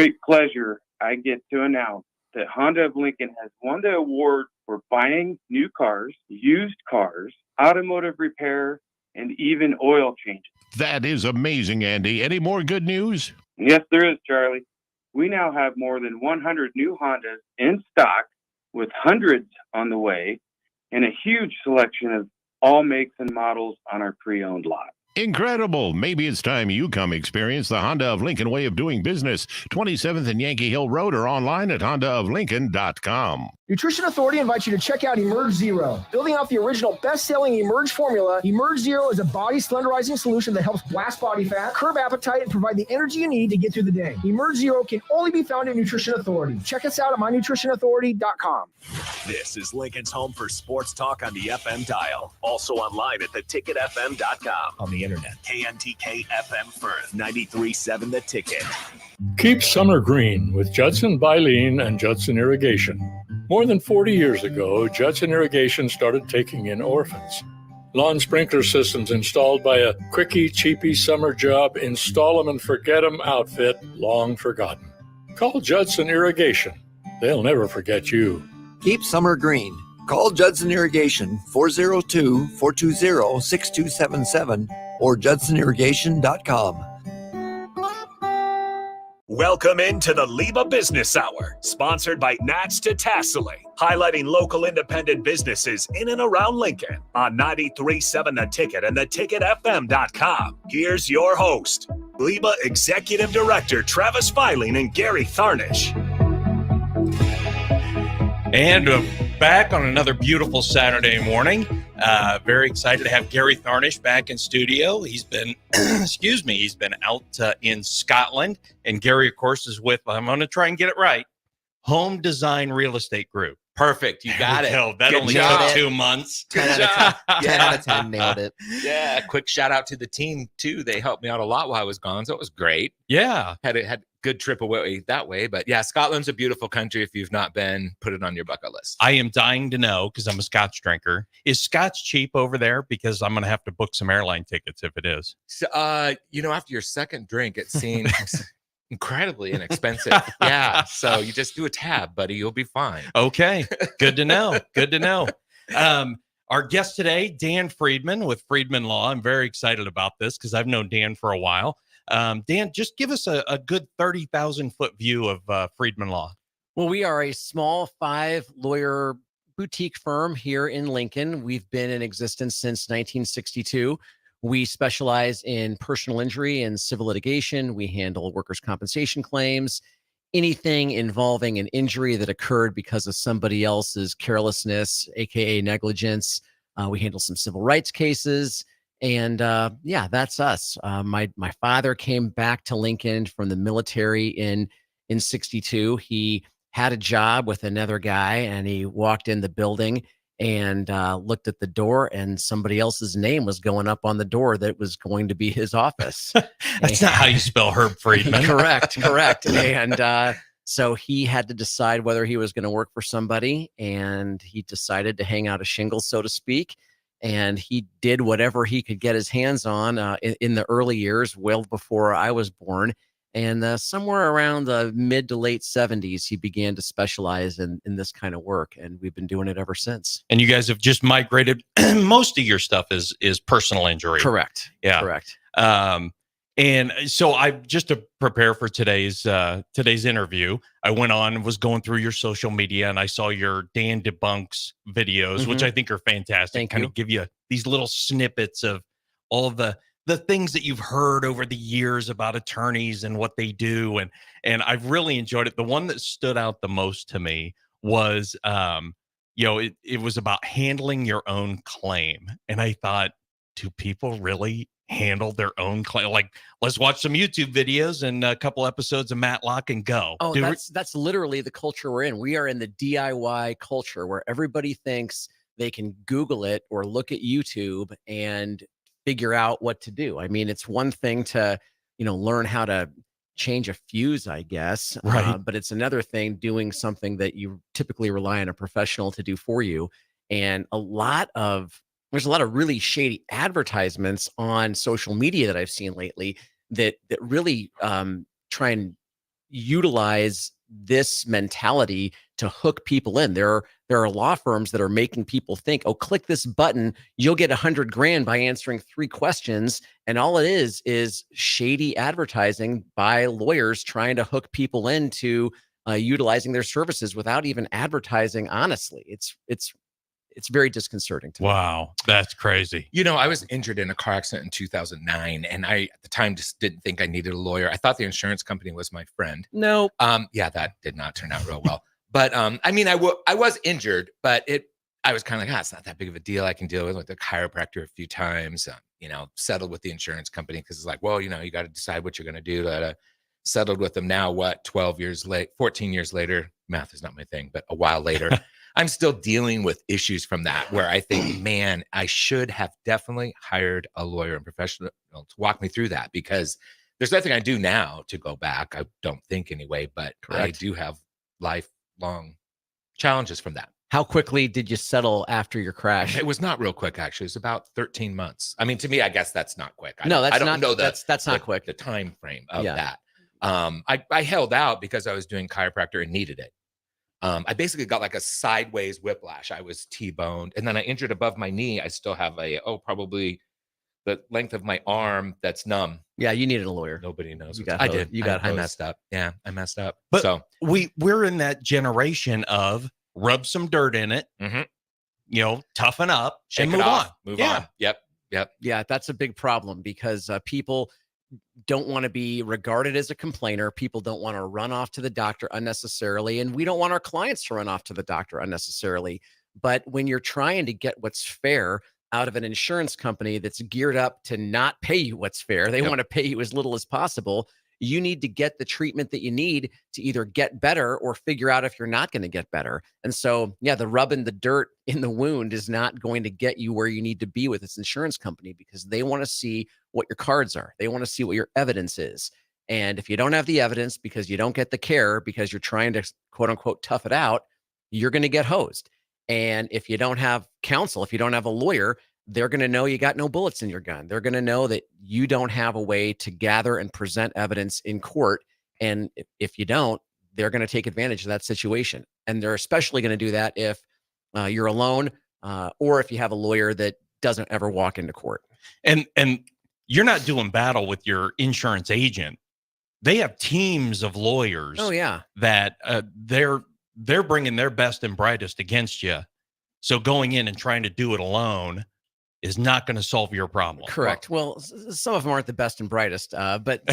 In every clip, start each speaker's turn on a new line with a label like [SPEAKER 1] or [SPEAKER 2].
[SPEAKER 1] great pleasure I get to announce that Honda of Lincoln has won the award for buying new cars, used cars, automotive repair, and even oil changes.
[SPEAKER 2] That is amazing, Andy. Any more good news?
[SPEAKER 1] Yes, there is, Charlie. We now have more than 100 new Hondas in stock, with hundreds on the way, and a huge selection of all makes and models on our pre-owned lot.
[SPEAKER 2] Incredible. Maybe it's time you come experience the Honda of Lincoln way of doing business. 27th and Yankee Hill Road, or online at hondaoflincoln.com.
[SPEAKER 3] Nutrition Authority invites you to check out Emerge Zero. Building off the original best-selling Emerge formula, Emerge Zero is a body slenderizing solution that helps blast body fat, curb appetite, and provide the energy you need to get through the day. Emerge Zero can only be found at Nutrition Authority. Check us out at mynutritionauthority.com.
[SPEAKER 4] This is Lincoln's home for sports talk on the FM dial. Also online at theticketfm.com. On the internet, KNTK FM Firth, 93.7 The Ticket.
[SPEAKER 5] Keep summer green with Judson Baleen and Judson Irrigation. More than 40 years ago, Judson Irrigation started taking in orphans. Lawn sprinkler systems installed by a quickie, cheapy summer job, install 'em and forget 'em outfit long forgotten. Call Judson Irrigation. They'll never forget you.
[SPEAKER 6] Keep summer green. Call Judson Irrigation 402-420-6277 or judsonirrigation.com.
[SPEAKER 4] Welcome into the LIBA Business Hour, sponsored by Nats to Tasseling, highlighting local independent businesses in and around Lincoln on 93.7 The Ticket and theticketfm.com. Here's your host, LIBA Executive Director Travis Filing and Gary Tharnish.
[SPEAKER 7] And back on another beautiful Saturday morning. Very excited to have Gary Tharnish back in studio. He's been, he's been out in Scotland. And Gary, of course, is with, I'm going to try and get it right, Home Design Real Estate Group.
[SPEAKER 8] Perfect. You got it.
[SPEAKER 7] That
[SPEAKER 8] Good
[SPEAKER 7] only
[SPEAKER 8] job.
[SPEAKER 7] took 2 months.
[SPEAKER 8] 10 out of 10. 10 out of 10. Nailed it.
[SPEAKER 7] Yeah.
[SPEAKER 8] Quick shout out to the team, too. They helped me out a lot while I was gone, so it was great.
[SPEAKER 7] Yeah.
[SPEAKER 8] Had a good trip away that way. But yeah, Scotland's a beautiful country. If you've not been, put it on your bucket list.
[SPEAKER 7] I am dying to know, because I'm a Scotch drinker. Is Scotch cheap over there? Because I'm going to have to book some airline tickets if it is.
[SPEAKER 8] So, after your second drink, it seems incredibly inexpensive. Yeah. So you just do a tab, buddy. You'll be fine.
[SPEAKER 7] Okay. Good to know. Good to know. Our guest today, Dan Friedman with Friedman Law. I'm very excited about this because I've known Dan for a while. Dan, just give us a good 30,000-foot view of Friedman Law.
[SPEAKER 9] Well, we are a small 5-lawyer boutique firm here in Lincoln. We've been in existence since 1962. We specialize in personal injury and civil litigation. We handle workers' compensation claims, anything involving an injury that occurred because of somebody else's carelessness, aka negligence. We handle some civil rights cases. And that's us. My father came back to Lincoln from the military in 62. He had a job with another guy, and he walked in the building and looked at the door, and somebody else's name was going up on the door that was going to be his office.
[SPEAKER 7] That's not how you spell Herb Friedman.
[SPEAKER 9] Correct. And so he had to decide whether he was going to work for somebody, and he decided to hang out a shingle, so to speak. And he did whatever he could get his hands on in the early years, well before I was born. And somewhere around the mid to late 70s, he began to specialize in this kind of work. And we've been doing it ever since.
[SPEAKER 7] And you guys have just migrated. Most of your stuff is personal injury.
[SPEAKER 9] Correct.
[SPEAKER 7] Yeah.
[SPEAKER 9] Correct.
[SPEAKER 7] And so I just to prepare for today's interview, I went on and was going through your social media, and I saw your Dan Debunks videos, which I think are fantastic. Kind of give you these little snippets of all of the things that you've heard over the years about attorneys and what they do. And I've really enjoyed it. The one that stood out the most to me was, it was about handling your own claim. And I thought, do people really handle their own claim? Like, let's watch some YouTube videos and a couple episodes of Matlock and go.
[SPEAKER 9] Oh, that's literally the culture we're in. We are in the DIY culture where everybody thinks they can Google it or look at YouTube and figure out what to do. I mean, it's one thing to, learn how to change a fuse, I guess.
[SPEAKER 7] Right.
[SPEAKER 9] But it's another thing doing something that you typically rely on a professional to do for you. And there's a lot of really shady advertisements on social media that I've seen lately that really try and utilize this mentality to hook people in. There are law firms that are making people think, oh, click this button, you'll get $100,000 by answering 3 questions. And all it is shady advertising by lawyers trying to hook people into utilizing their services without even advertising honestly. It's very disconcerting to me.
[SPEAKER 7] Wow, that's crazy.
[SPEAKER 8] You know, I was injured in a car accident in 2009, and I at the time just didn't think I needed a lawyer. I thought the insurance company was my friend.
[SPEAKER 9] No.
[SPEAKER 8] Yeah, that did not turn out real well. But I mean, I was injured, but I was kind of like, it's not that big of a deal. I can deal with the chiropractor a few times. You know, settled with the insurance company because it's like, well, you know, you got to decide what you're going to do. Settled with them now. What 14 years later? Math is not my thing, but a while later. I'm still dealing with issues from that where I think, man, I should have definitely hired a lawyer and professional to walk me through that, because there's nothing I do now to go back. I don't think anyway, but I do have lifelong challenges from that.
[SPEAKER 9] How quickly did you settle after your crash?
[SPEAKER 8] It was not real quick, actually. It was about 13 months. I mean, to me, I guess that's not quick.
[SPEAKER 9] I don't know that's not quick.
[SPEAKER 8] The time frame of that. I held out because I was doing chiropractor and needed it. I basically got like a sideways whiplash. I was T-boned, and then I injured above my knee. I still have probably the length of my arm that's numb.
[SPEAKER 9] Yeah, you needed a lawyer.
[SPEAKER 8] Nobody knows.
[SPEAKER 9] I did.
[SPEAKER 8] I messed up. Yeah, I messed up.
[SPEAKER 7] But
[SPEAKER 8] so
[SPEAKER 7] we're in that generation of rub some dirt in it, you know, toughen up,
[SPEAKER 8] shake
[SPEAKER 7] and
[SPEAKER 8] it
[SPEAKER 7] move
[SPEAKER 8] off,
[SPEAKER 7] on.
[SPEAKER 8] Move on. Yep.
[SPEAKER 9] Yeah, that's a big problem because people don't want to be regarded as a complainer. People don't want to run off to the doctor unnecessarily. And we don't want our clients to run off to the doctor unnecessarily. But when you're trying to get what's fair out of an insurance company that's geared up to not pay you what's fair, they want to pay you as little as possible. You need to get the treatment that you need to either get better or figure out if you're not going to get better. And so, yeah, the rubbing the dirt in the wound is not going to get you where you need to be with this insurance company, because they want to see what your cards are. They want to see what your evidence is. And if you don't have the evidence because you don't get the care because you're trying to quote unquote tough it out, you're going to get hosed. And if you don't have counsel, if you don't have a lawyer, they're going to know you got no bullets in your gun. They're going to know that you don't have a way to gather and present evidence in court. And if you don't, they're going to take advantage of that situation. And they're especially going to do that if you're alone or if you have a lawyer that doesn't ever walk into court.
[SPEAKER 7] And you're not doing battle with your insurance agent. They have teams of lawyers.
[SPEAKER 9] Oh, yeah.
[SPEAKER 7] That they're bringing their best and brightest against you. So going in and trying to do it alone is not going to solve your problem.
[SPEAKER 9] Correct. Well, some of them aren't the best and brightest, but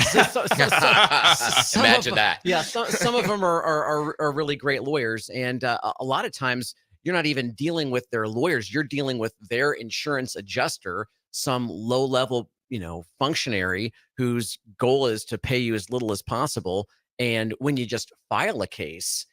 [SPEAKER 8] imagine that.
[SPEAKER 9] Yeah, some of them are really great lawyers, and a lot of times you're not even dealing with their lawyers. You're dealing with their insurance adjuster, some low-level, functionary whose goal is to pay you as little as possible. And when you just file a case,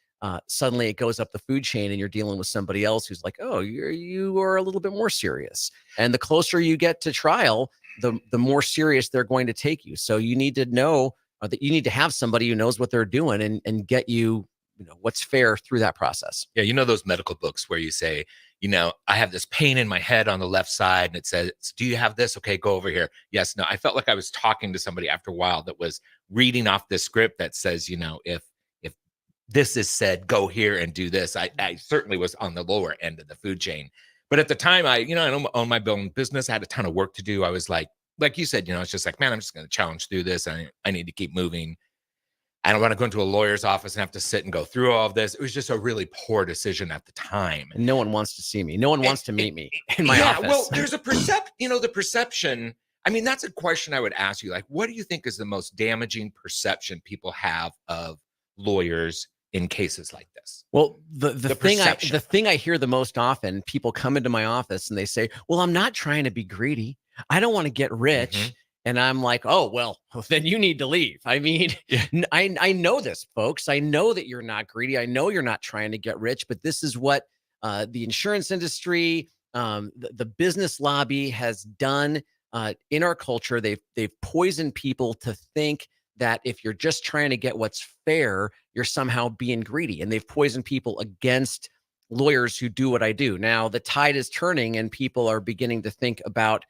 [SPEAKER 9] suddenly it goes up the food chain and you're dealing with somebody else who's like, oh, you are a little bit more serious. And the closer you get to trial, the more serious they're going to take you. So you need to know that you need to have somebody who knows what they're doing and get you, what's fair through that process.
[SPEAKER 8] Yeah. Those medical books where you say, I have this pain in my head on the left side and it says, do you have this? Okay, go over here. Yes. No, I felt like I was talking to somebody after a while that was reading off this script that says, if this is said, go here and do this. I certainly was on the lower end of the food chain. But at the time, I own my own business. I had a ton of work to do. I was like you said, it's just like, man, I'm just going to challenge through this. I need to keep moving. I don't want to go into a lawyer's office and have to sit and go through all of this. It was just a really poor decision at the time.
[SPEAKER 9] And no one wants to see me. No one wants to meet me in my office.
[SPEAKER 8] Well, there's a the perception. I mean, that's a question I would ask you. Like, what do you think is the most damaging perception people have of lawyers in cases like this?
[SPEAKER 9] Well, the thing I hear the most often, people come into my office and they say, well, I'm not trying to be greedy. I don't want to get rich. Mm-hmm. And I'm like, oh, well, then you need to leave. I mean, I know this, folks. I know that you're not greedy. I know you're not trying to get rich, but this is what the insurance industry, the business lobby has done in our culture. They've poisoned people to think that if you're just trying to get what's fair, you're somehow being greedy. And they've poisoned people against lawyers who do what I do. Now, the tide is turning and people are beginning to think about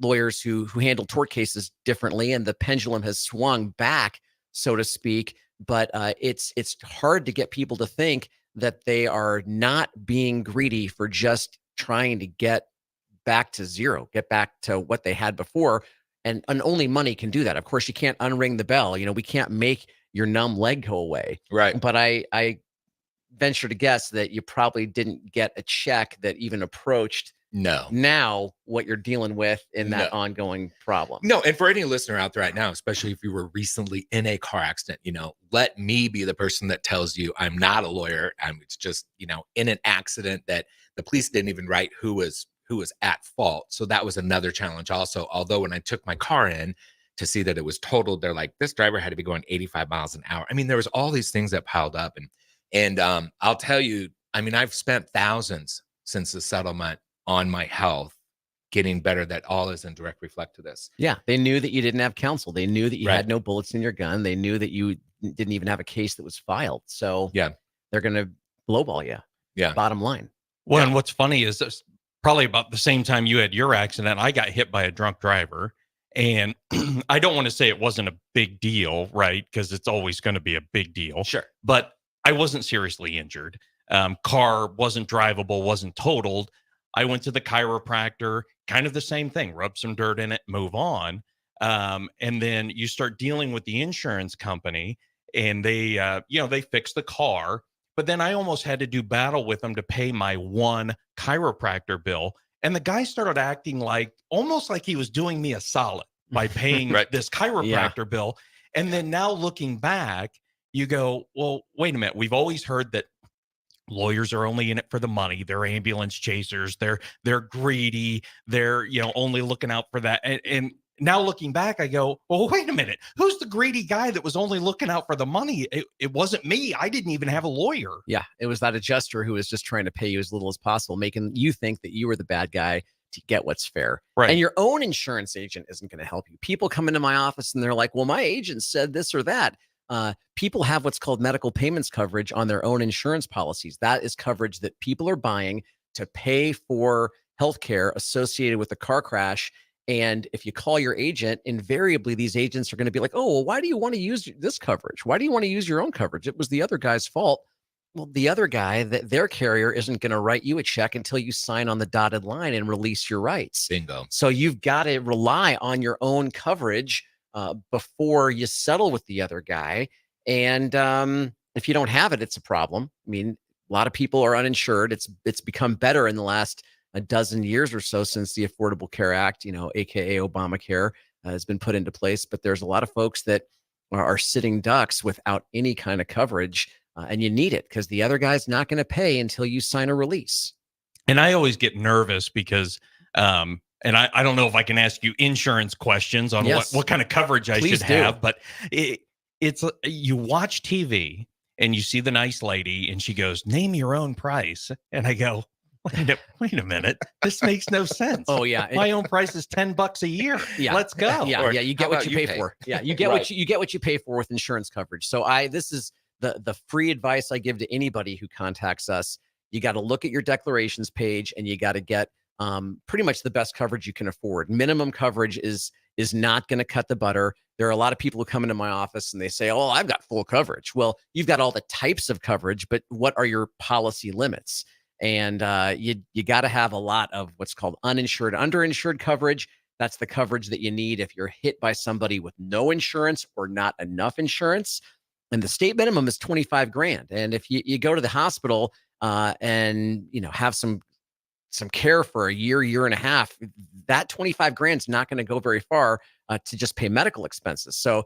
[SPEAKER 9] lawyers who handle tort cases differently, and the pendulum has swung back so to speak. But it's hard to get people to think that they are not being greedy for just trying to get back to zero, get back to what they had before. And only money can do that. Of course, you can't unring the bell. We can't make your numb leg go away.
[SPEAKER 8] Right.
[SPEAKER 9] But I venture to guess that you probably didn't get a check that even approached now what you're dealing with in that ongoing problem.
[SPEAKER 8] No, and for any listener out there right now, especially if you were recently in a car accident, let me be the person that tells you I'm not a lawyer. It's just, in an accident that the police didn't even write who was at fault. So that was another challenge also. Although when I took my car in to see that it was totaled, they're like, this driver had to be going 85 miles an hour. There was all these things that piled up. And I'll tell you, I've spent thousands since the settlement on my health getting better. That all is in direct reflect to this.
[SPEAKER 9] Yeah. They knew that you didn't have counsel. They knew that you had no bullets in your gun. They knew that you didn't even have a case that was filed. So they're going to lowball you.
[SPEAKER 8] Yeah.
[SPEAKER 9] Bottom line.
[SPEAKER 7] Well, and what's funny is this, probably about the same time you had your accident, I got hit by a drunk driver. And I don't want to say it wasn't a big deal, right? Because it's always going to be a big deal.
[SPEAKER 8] Sure.
[SPEAKER 7] But I wasn't seriously injured. Car wasn't drivable, wasn't totaled. I went to the chiropractor, kind of the same thing, rub some dirt in it, move on. And then you start dealing with the insurance company and they, they fix the car. But then I almost had to do battle with them to pay my one chiropractor bill. And the guy started acting almost like he was doing me a solid by paying this chiropractor bill. And then now looking back, you go, well, wait a minute. We've always heard that lawyers are only in it for the money. They're ambulance chasers. They're greedy. They're, only looking out for that. And now looking back, I go, well, wait a minute. Who's the greedy guy that was only looking out for the money? It wasn't me. I didn't even have a lawyer.
[SPEAKER 9] Yeah. It was that adjuster who was just trying to pay you as little as possible, making you think that you were the bad guy to get what's fair.
[SPEAKER 7] Right.
[SPEAKER 9] And your own insurance agent isn't going to help you. People come into my office and they're like, well, my agent said this or that. People have what's called medical payments coverage on their own insurance policies. That is coverage that people are buying to pay for healthcare associated with a car crash. And if you call your agent, invariably these agents are going to be like, oh, well, why do you want to use this coverage? Why do you want to use your own coverage? It was the other guy's fault. Well, the other guy, their carrier isn't going to write you a check until you sign on the dotted line and release your rights.
[SPEAKER 8] Bingo.
[SPEAKER 9] So you've got to rely on your own coverage before you settle with the other guy. And if you don't have it, it's a problem. A lot of people are uninsured. It's become better in the last a dozen years or so since the Affordable Care Act, AKA Obamacare, has been put into place. But there's a lot of folks that are sitting ducks without any kind of coverage. And you need it because the other guy's not going to pay until you sign a release.
[SPEAKER 7] And I always get nervous because, and I don't know if I can ask you insurance questions on what kind of coverage I should have, but it's you watch TV and you see the nice lady and she goes, name your own price. And I go, wait a minute. This makes no sense.
[SPEAKER 9] Oh yeah.
[SPEAKER 7] My own price is $10 a year.
[SPEAKER 9] Yeah.
[SPEAKER 7] Let's go.
[SPEAKER 9] Yeah. You get what you pay for. Yeah. You get what you get what you pay for with insurance coverage. So this is the free advice I give to anybody who contacts us. You got to look at your declarations page and you got to get pretty much the best coverage you can afford. Minimum coverage is not going to cut the butter. There are a lot of people who come into my office and they say, oh, I've got full coverage. Well, you've got all the types of coverage, but what are your policy limits? And you got to have a lot of what's called uninsured, underinsured coverage. That's the coverage that you need if you're hit by somebody with no insurance or not enough insurance. And the state minimum is 25 grand. And if you go to the hospital and have some care for a year and a half, that 25 grand is not going to go very far to just pay medical expenses. So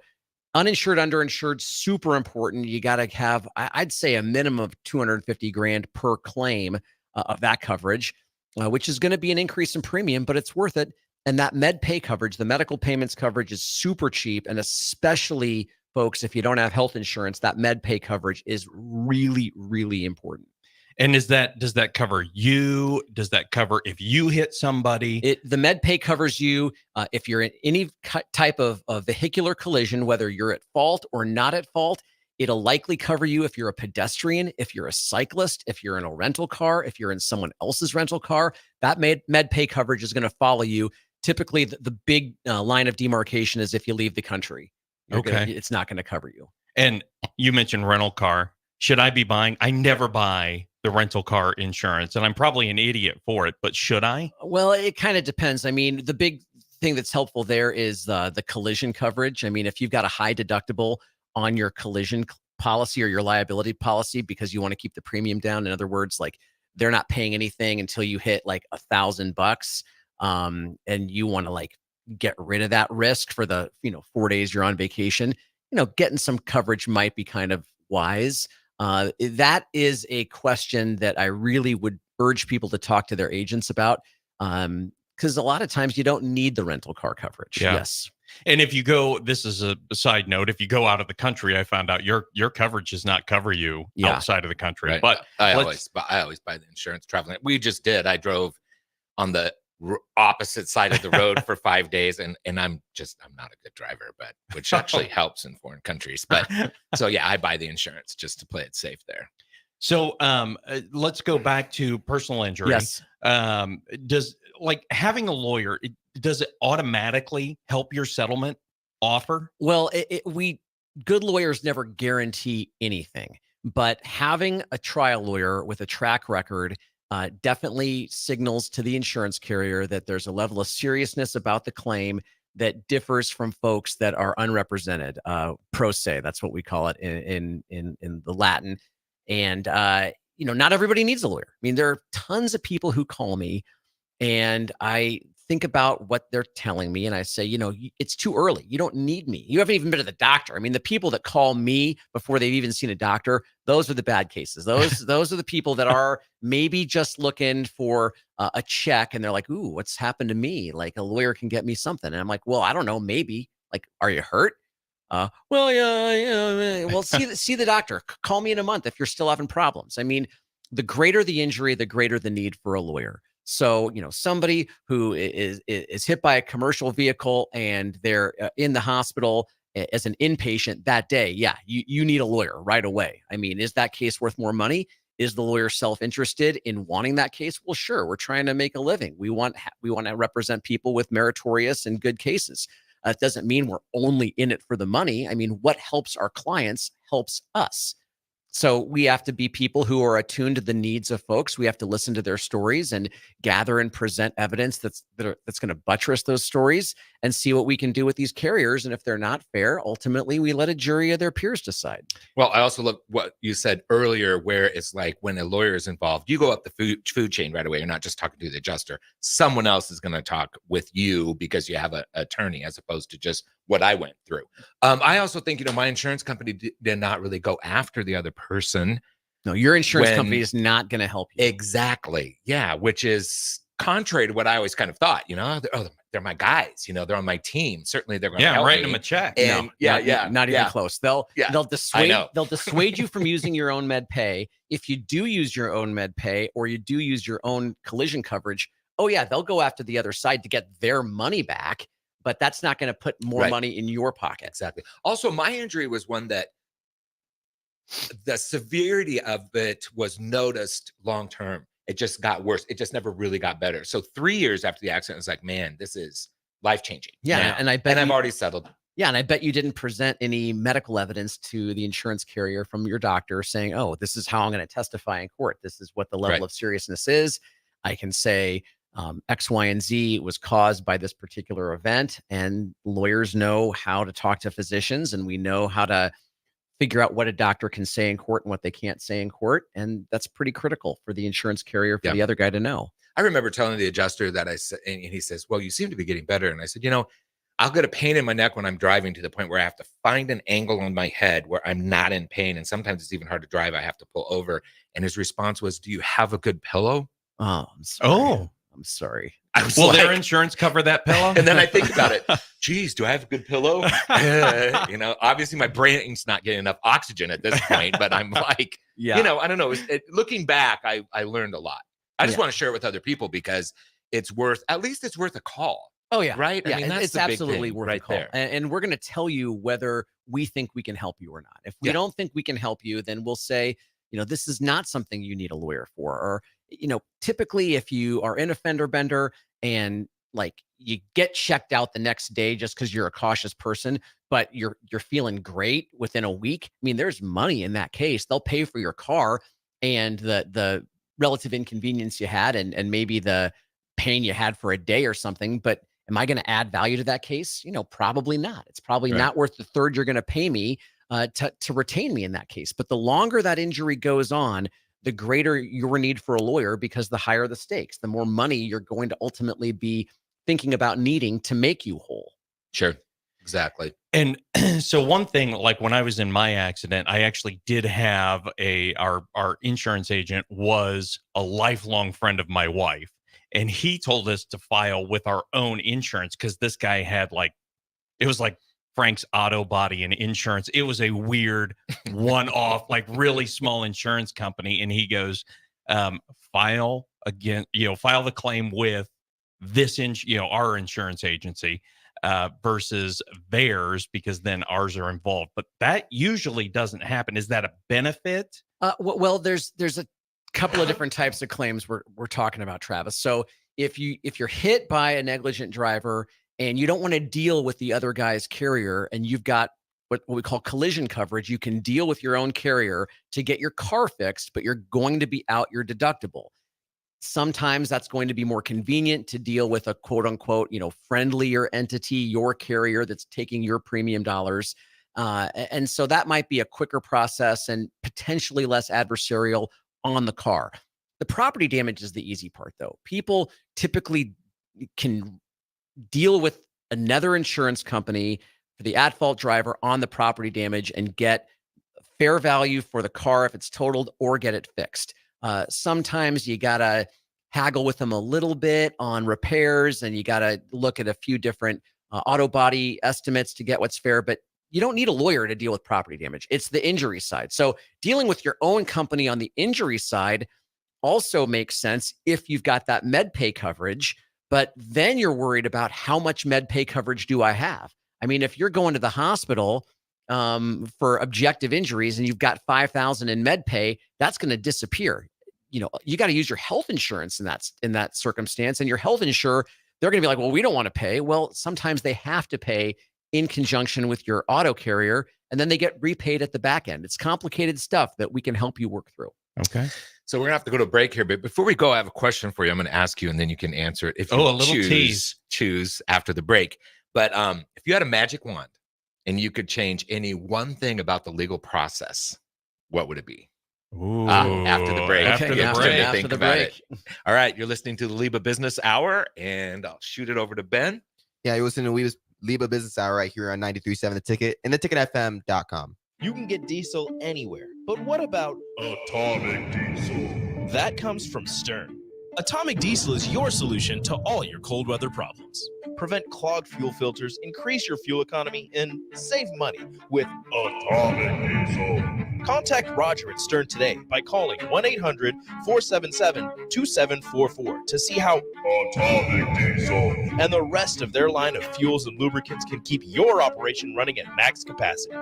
[SPEAKER 9] uninsured, underinsured, super important. You got to have, I'd say, a minimum of 250 grand per claim of that coverage, which is going to be an increase in premium, but it's worth it. And that med pay coverage, the medical payments coverage, is super cheap. And especially, folks, if you don't have health insurance, that med pay coverage is really, really important.
[SPEAKER 7] And does that cover you? Does that cover if you hit somebody?
[SPEAKER 9] The med pay covers you if you're in any type of vehicular collision, whether you're at fault or not at fault. It'll likely cover you if you're a pedestrian, if you're a cyclist, if you're in a rental car, if you're in someone else's rental car. That med pay coverage is going to follow you. Typically, the big line of demarcation is if you leave the country. It's not going to cover you.
[SPEAKER 7] And you mentioned rental car. Should I be buying? I never buy the rental car insurance, and I'm probably an idiot for it, but should I?
[SPEAKER 9] Well, it kind of depends. I mean, the big thing that's helpful there is the collision coverage. I mean, if you've got a high deductible on your collision policy or your liability policy because you want to keep the premium down, in other words, like they're not paying anything until you hit like $1,000, and you want to like get rid of that risk for the 4 days you're on vacation, getting some coverage might be kind of wise. That is a question that I really would urge people to talk to their agents about, because a lot of times you don't need the rental car coverage.
[SPEAKER 7] Yeah.
[SPEAKER 9] Yes.
[SPEAKER 7] And if you go, this is a side note, if you go out of the country, I found out your coverage does not cover you outside of the country.
[SPEAKER 8] Right.
[SPEAKER 7] But
[SPEAKER 8] I always buy the insurance traveling. We just did. I drove on the opposite side of the road for 5 days, and I'm not a good driver, but which actually helps in foreign countries. But so yeah, I buy the insurance just to play it safe there.
[SPEAKER 7] So let's go back to personal injury.
[SPEAKER 9] Yes.
[SPEAKER 7] Does like having a lawyer, does it automatically help your settlement offer?
[SPEAKER 9] Well, good lawyers never guarantee anything, but having a trial lawyer with a track record definitely signals to the insurance carrier that there's a level of seriousness about the claim that differs from folks that are unrepresented, pro se. That's what we call it in the Latin. And not everybody needs a lawyer. I mean, there are tons of people who call me, and I think about what they're telling me, and I say, it's too early. You don't need me. You haven't even been to the doctor. I mean, the people that call me before they've even seen a doctor, those are the bad cases. Those are the people that are maybe just looking for a check, and they're like, ooh, what's happened to me? Like, a lawyer can get me something. And I'm like, well, I don't know, maybe. Like, are you hurt? Well, yeah. Well, see the doctor. Call me in a month if you're still having problems. I mean, the greater the injury, the greater the need for a lawyer. So, somebody who is hit by a commercial vehicle and they're in the hospital as an inpatient that day, yeah, you need a lawyer right away. I mean, is that case worth more money? Is the lawyer self-interested in wanting that case? Well, sure. We're trying to make a living. We want to represent people with meritorious and good cases. It doesn't mean we're only in it for the money. I mean, what helps our clients helps us. So we have to be people who are attuned to the needs of folks. We have to listen to their stories and gather and present evidence that's going to buttress those stories and see what we can do with these carriers. And if they're not fair, ultimately we let a jury of their peers decide.
[SPEAKER 8] Well, I also love what you said earlier, where it's like when a lawyer is involved, you go up the food chain right away. You're not just talking to the adjuster. Someone else is going to talk with you because you have an attorney, as opposed to just what I went through. I also think, my insurance company did not really go after the other person.
[SPEAKER 9] No, your insurance company is not going to help you.
[SPEAKER 8] Exactly. Yeah. Which is contrary to what I always kind of thought, they're my guys, they're on my team. Certainly they're going to help
[SPEAKER 7] writing
[SPEAKER 8] me.
[SPEAKER 7] them a check.
[SPEAKER 8] And
[SPEAKER 9] not even close. They'll dissuade you from using your own med pay. If you do use your own med pay, or you do use your own collision coverage, oh yeah, they'll go after the other side to get their money back, but that's not going to put more money in your pocket.
[SPEAKER 8] Exactly. Also, my injury was one that the severity of it was noticed long-term. It just got worse. It just never really got better. So 3 years after the accident, it's like, man, this is life-changing.
[SPEAKER 9] Yeah.
[SPEAKER 8] Now. And I've already settled.
[SPEAKER 9] Yeah. And I bet you didn't present any medical evidence to the insurance carrier from your doctor saying, oh, this is how I'm going to testify in court. This is what the level of seriousness is. I can say X, Y, and Z was caused by this particular event. And lawyers know how to talk to physicians, and we know how to figure out what a doctor can say in court and what they can't say in court. And that's pretty critical for the insurance carrier, for the other guy to know.
[SPEAKER 8] I remember telling the adjuster that I said, and he says, well, you seem to be getting better. And I said, I'll get a pain in my neck when I'm driving to the point where I have to find an angle on my head where I'm not in pain. And sometimes it's even hard to drive. I have to pull over. And his response was, do you have a good pillow?
[SPEAKER 9] Oh, I'm sorry. I'm sorry.
[SPEAKER 7] Will their insurance cover that pillow?
[SPEAKER 8] And then I think about it. Geez, do I have a good pillow? Obviously my brain's not getting enough oxygen at this point, but I'm like, I don't know. Looking back, I learned a lot. I just want to share it with other people because it's worth a call.
[SPEAKER 9] Oh yeah.
[SPEAKER 8] Right.
[SPEAKER 9] Yeah.
[SPEAKER 8] I mean, that's
[SPEAKER 9] it's absolutely worth a call.
[SPEAKER 8] there.
[SPEAKER 9] And we're going to tell you whether we think we can help you or not. If we don't think we can help you, then we'll say, this is not something you need a lawyer for. Or, typically if you are in a fender bender and like you get checked out the next day just because you're a cautious person, but you're feeling great within a week, I mean, there's money in that case. They'll pay for your car and the relative inconvenience you had and maybe the pain you had for a day or something. But am I going to add value to that case? Probably not. It's probably not worth the third you're going to pay me to retain me in that case. But the longer that injury goes on, the greater your need for a lawyer, because the higher the stakes, the more money you're going to ultimately be thinking about needing to make you whole.
[SPEAKER 8] Sure. Exactly.
[SPEAKER 7] And so one thing, like when I was in my accident, I actually did have our insurance agent was a lifelong friend of my wife. And he told us to file with our own insurance because this guy had it was like Frank's Auto Body and Insurance. It was a weird one-off, really small insurance company. And he goes, file the claim with this, our insurance agency versus theirs, because then ours are involved. But that usually doesn't happen. Is that a benefit?
[SPEAKER 9] Well, there's a couple of different types of claims we're talking about, Travis. So if you're hit by a negligent driver and you don't want to deal with the other guy's carrier, and you've got what we call collision coverage, you can deal with your own carrier to get your car fixed, but you're going to be out your deductible. Sometimes that's going to be more convenient to deal with a quote unquote, friendlier entity, your carrier that's taking your premium dollars. And so that might be a quicker process and potentially less adversarial on the car. The property damage is the easy part, though. People typically can deal with another insurance company for the at-fault driver on the property damage and get fair value for the car if it's totaled, or get it fixed. Sometimes you got to haggle with them a little bit on repairs, and you got to look at a few different auto body estimates to get what's fair, but you don't need a lawyer to deal with property damage. It's the injury side. So dealing with your own company on the injury side also makes sense if you've got that med pay coverage, but then you're worried about how much med pay coverage do I have? I mean, if you're going to the hospital for objective injuries and you've got $5,000 in med pay, that's going to disappear. You got to use your health insurance in that circumstance, and your health insurer, they're going to be like, well, we don't want to pay. Well, sometimes they have to pay in conjunction with your auto carrier, and then they get repaid at the back end. It's complicated stuff that we can help you work through.
[SPEAKER 7] Okay.
[SPEAKER 8] So we're gonna have to go to a break here, but before we go, I have a question for you. I'm gonna ask you, and then you can answer it if you choose after the break. But if you had a magic wand and you could change any one thing about the legal process, what would it be?
[SPEAKER 7] Ooh,
[SPEAKER 8] after the break.
[SPEAKER 7] After the break.
[SPEAKER 8] All right, you're listening to the LIBA Business Hour, and I'll shoot it over to Ben.
[SPEAKER 10] Yeah, you're listening to LIBA Business Hour right here on 93.7 The Ticket and theticketfm.com.
[SPEAKER 11] You can get diesel anywhere, but what about atomic diesel? That comes from Stern. Atomic diesel is your solution to all your cold weather problems. Prevent clogged fuel filters, increase your fuel economy, and save money with Atomic Diesel. Contact Roger at Stern today by calling 1-800-477-2744 to see how Atomic Diesel and the rest of their line of fuels and lubricants can keep your operation running at max capacity.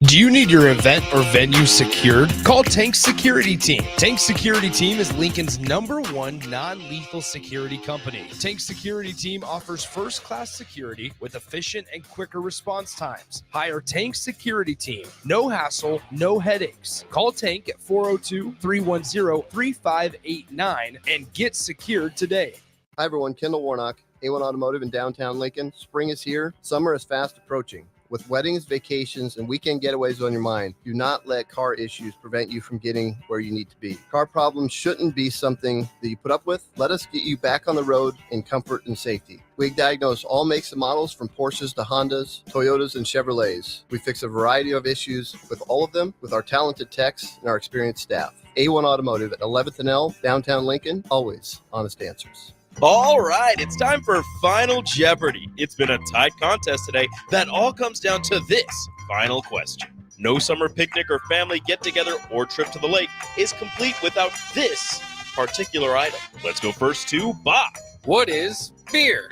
[SPEAKER 12] Do you need your event or venue secured? Call Tank Security Team. Tank Security Team is Lincoln's #1 non-lethal security company. Tank Security Team offers first-class security with efficient and quicker response times. Hire Tank Security Team. No hassle, no headaches. Call Tank at 402-310-3589 and get secured today.
[SPEAKER 13] Hi everyone, Kendall Warnock, A1 Automotive in downtown Lincoln. Spring is here. Summer is fast approaching. With weddings, vacations, and weekend getaways on your mind, do not let car issues prevent you from getting where you need to be. Car problems shouldn't be something that you put up with. Let us get you back on the road in comfort and safety. We diagnose all makes and models from Porsches to Hondas, Toyotas, and Chevrolets. We fix a variety of issues with all of them with our talented techs and our experienced staff. A1 Automotive at 11th and L, downtown Lincoln, always honest answers.
[SPEAKER 11] All right, it's time for Final Jeopardy. It's been a tight contest today that all comes down to this final question. No summer picnic or family get-together or trip to the lake is complete without this particular item. Let's go first to Bach.
[SPEAKER 12] What is beer?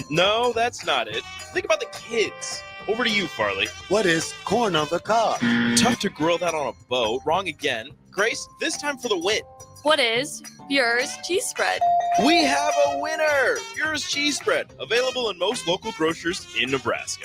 [SPEAKER 11] No, that's not it. Think about the kids. Over to you, Farley.
[SPEAKER 14] What is corn on the cob?
[SPEAKER 11] Tough to grill that on a boat. Wrong again. Grace, this time for the win.
[SPEAKER 15] What is Bure's cheese spread?
[SPEAKER 11] We have a winner! Bure's cheese spread, available in most local grocers in Nebraska.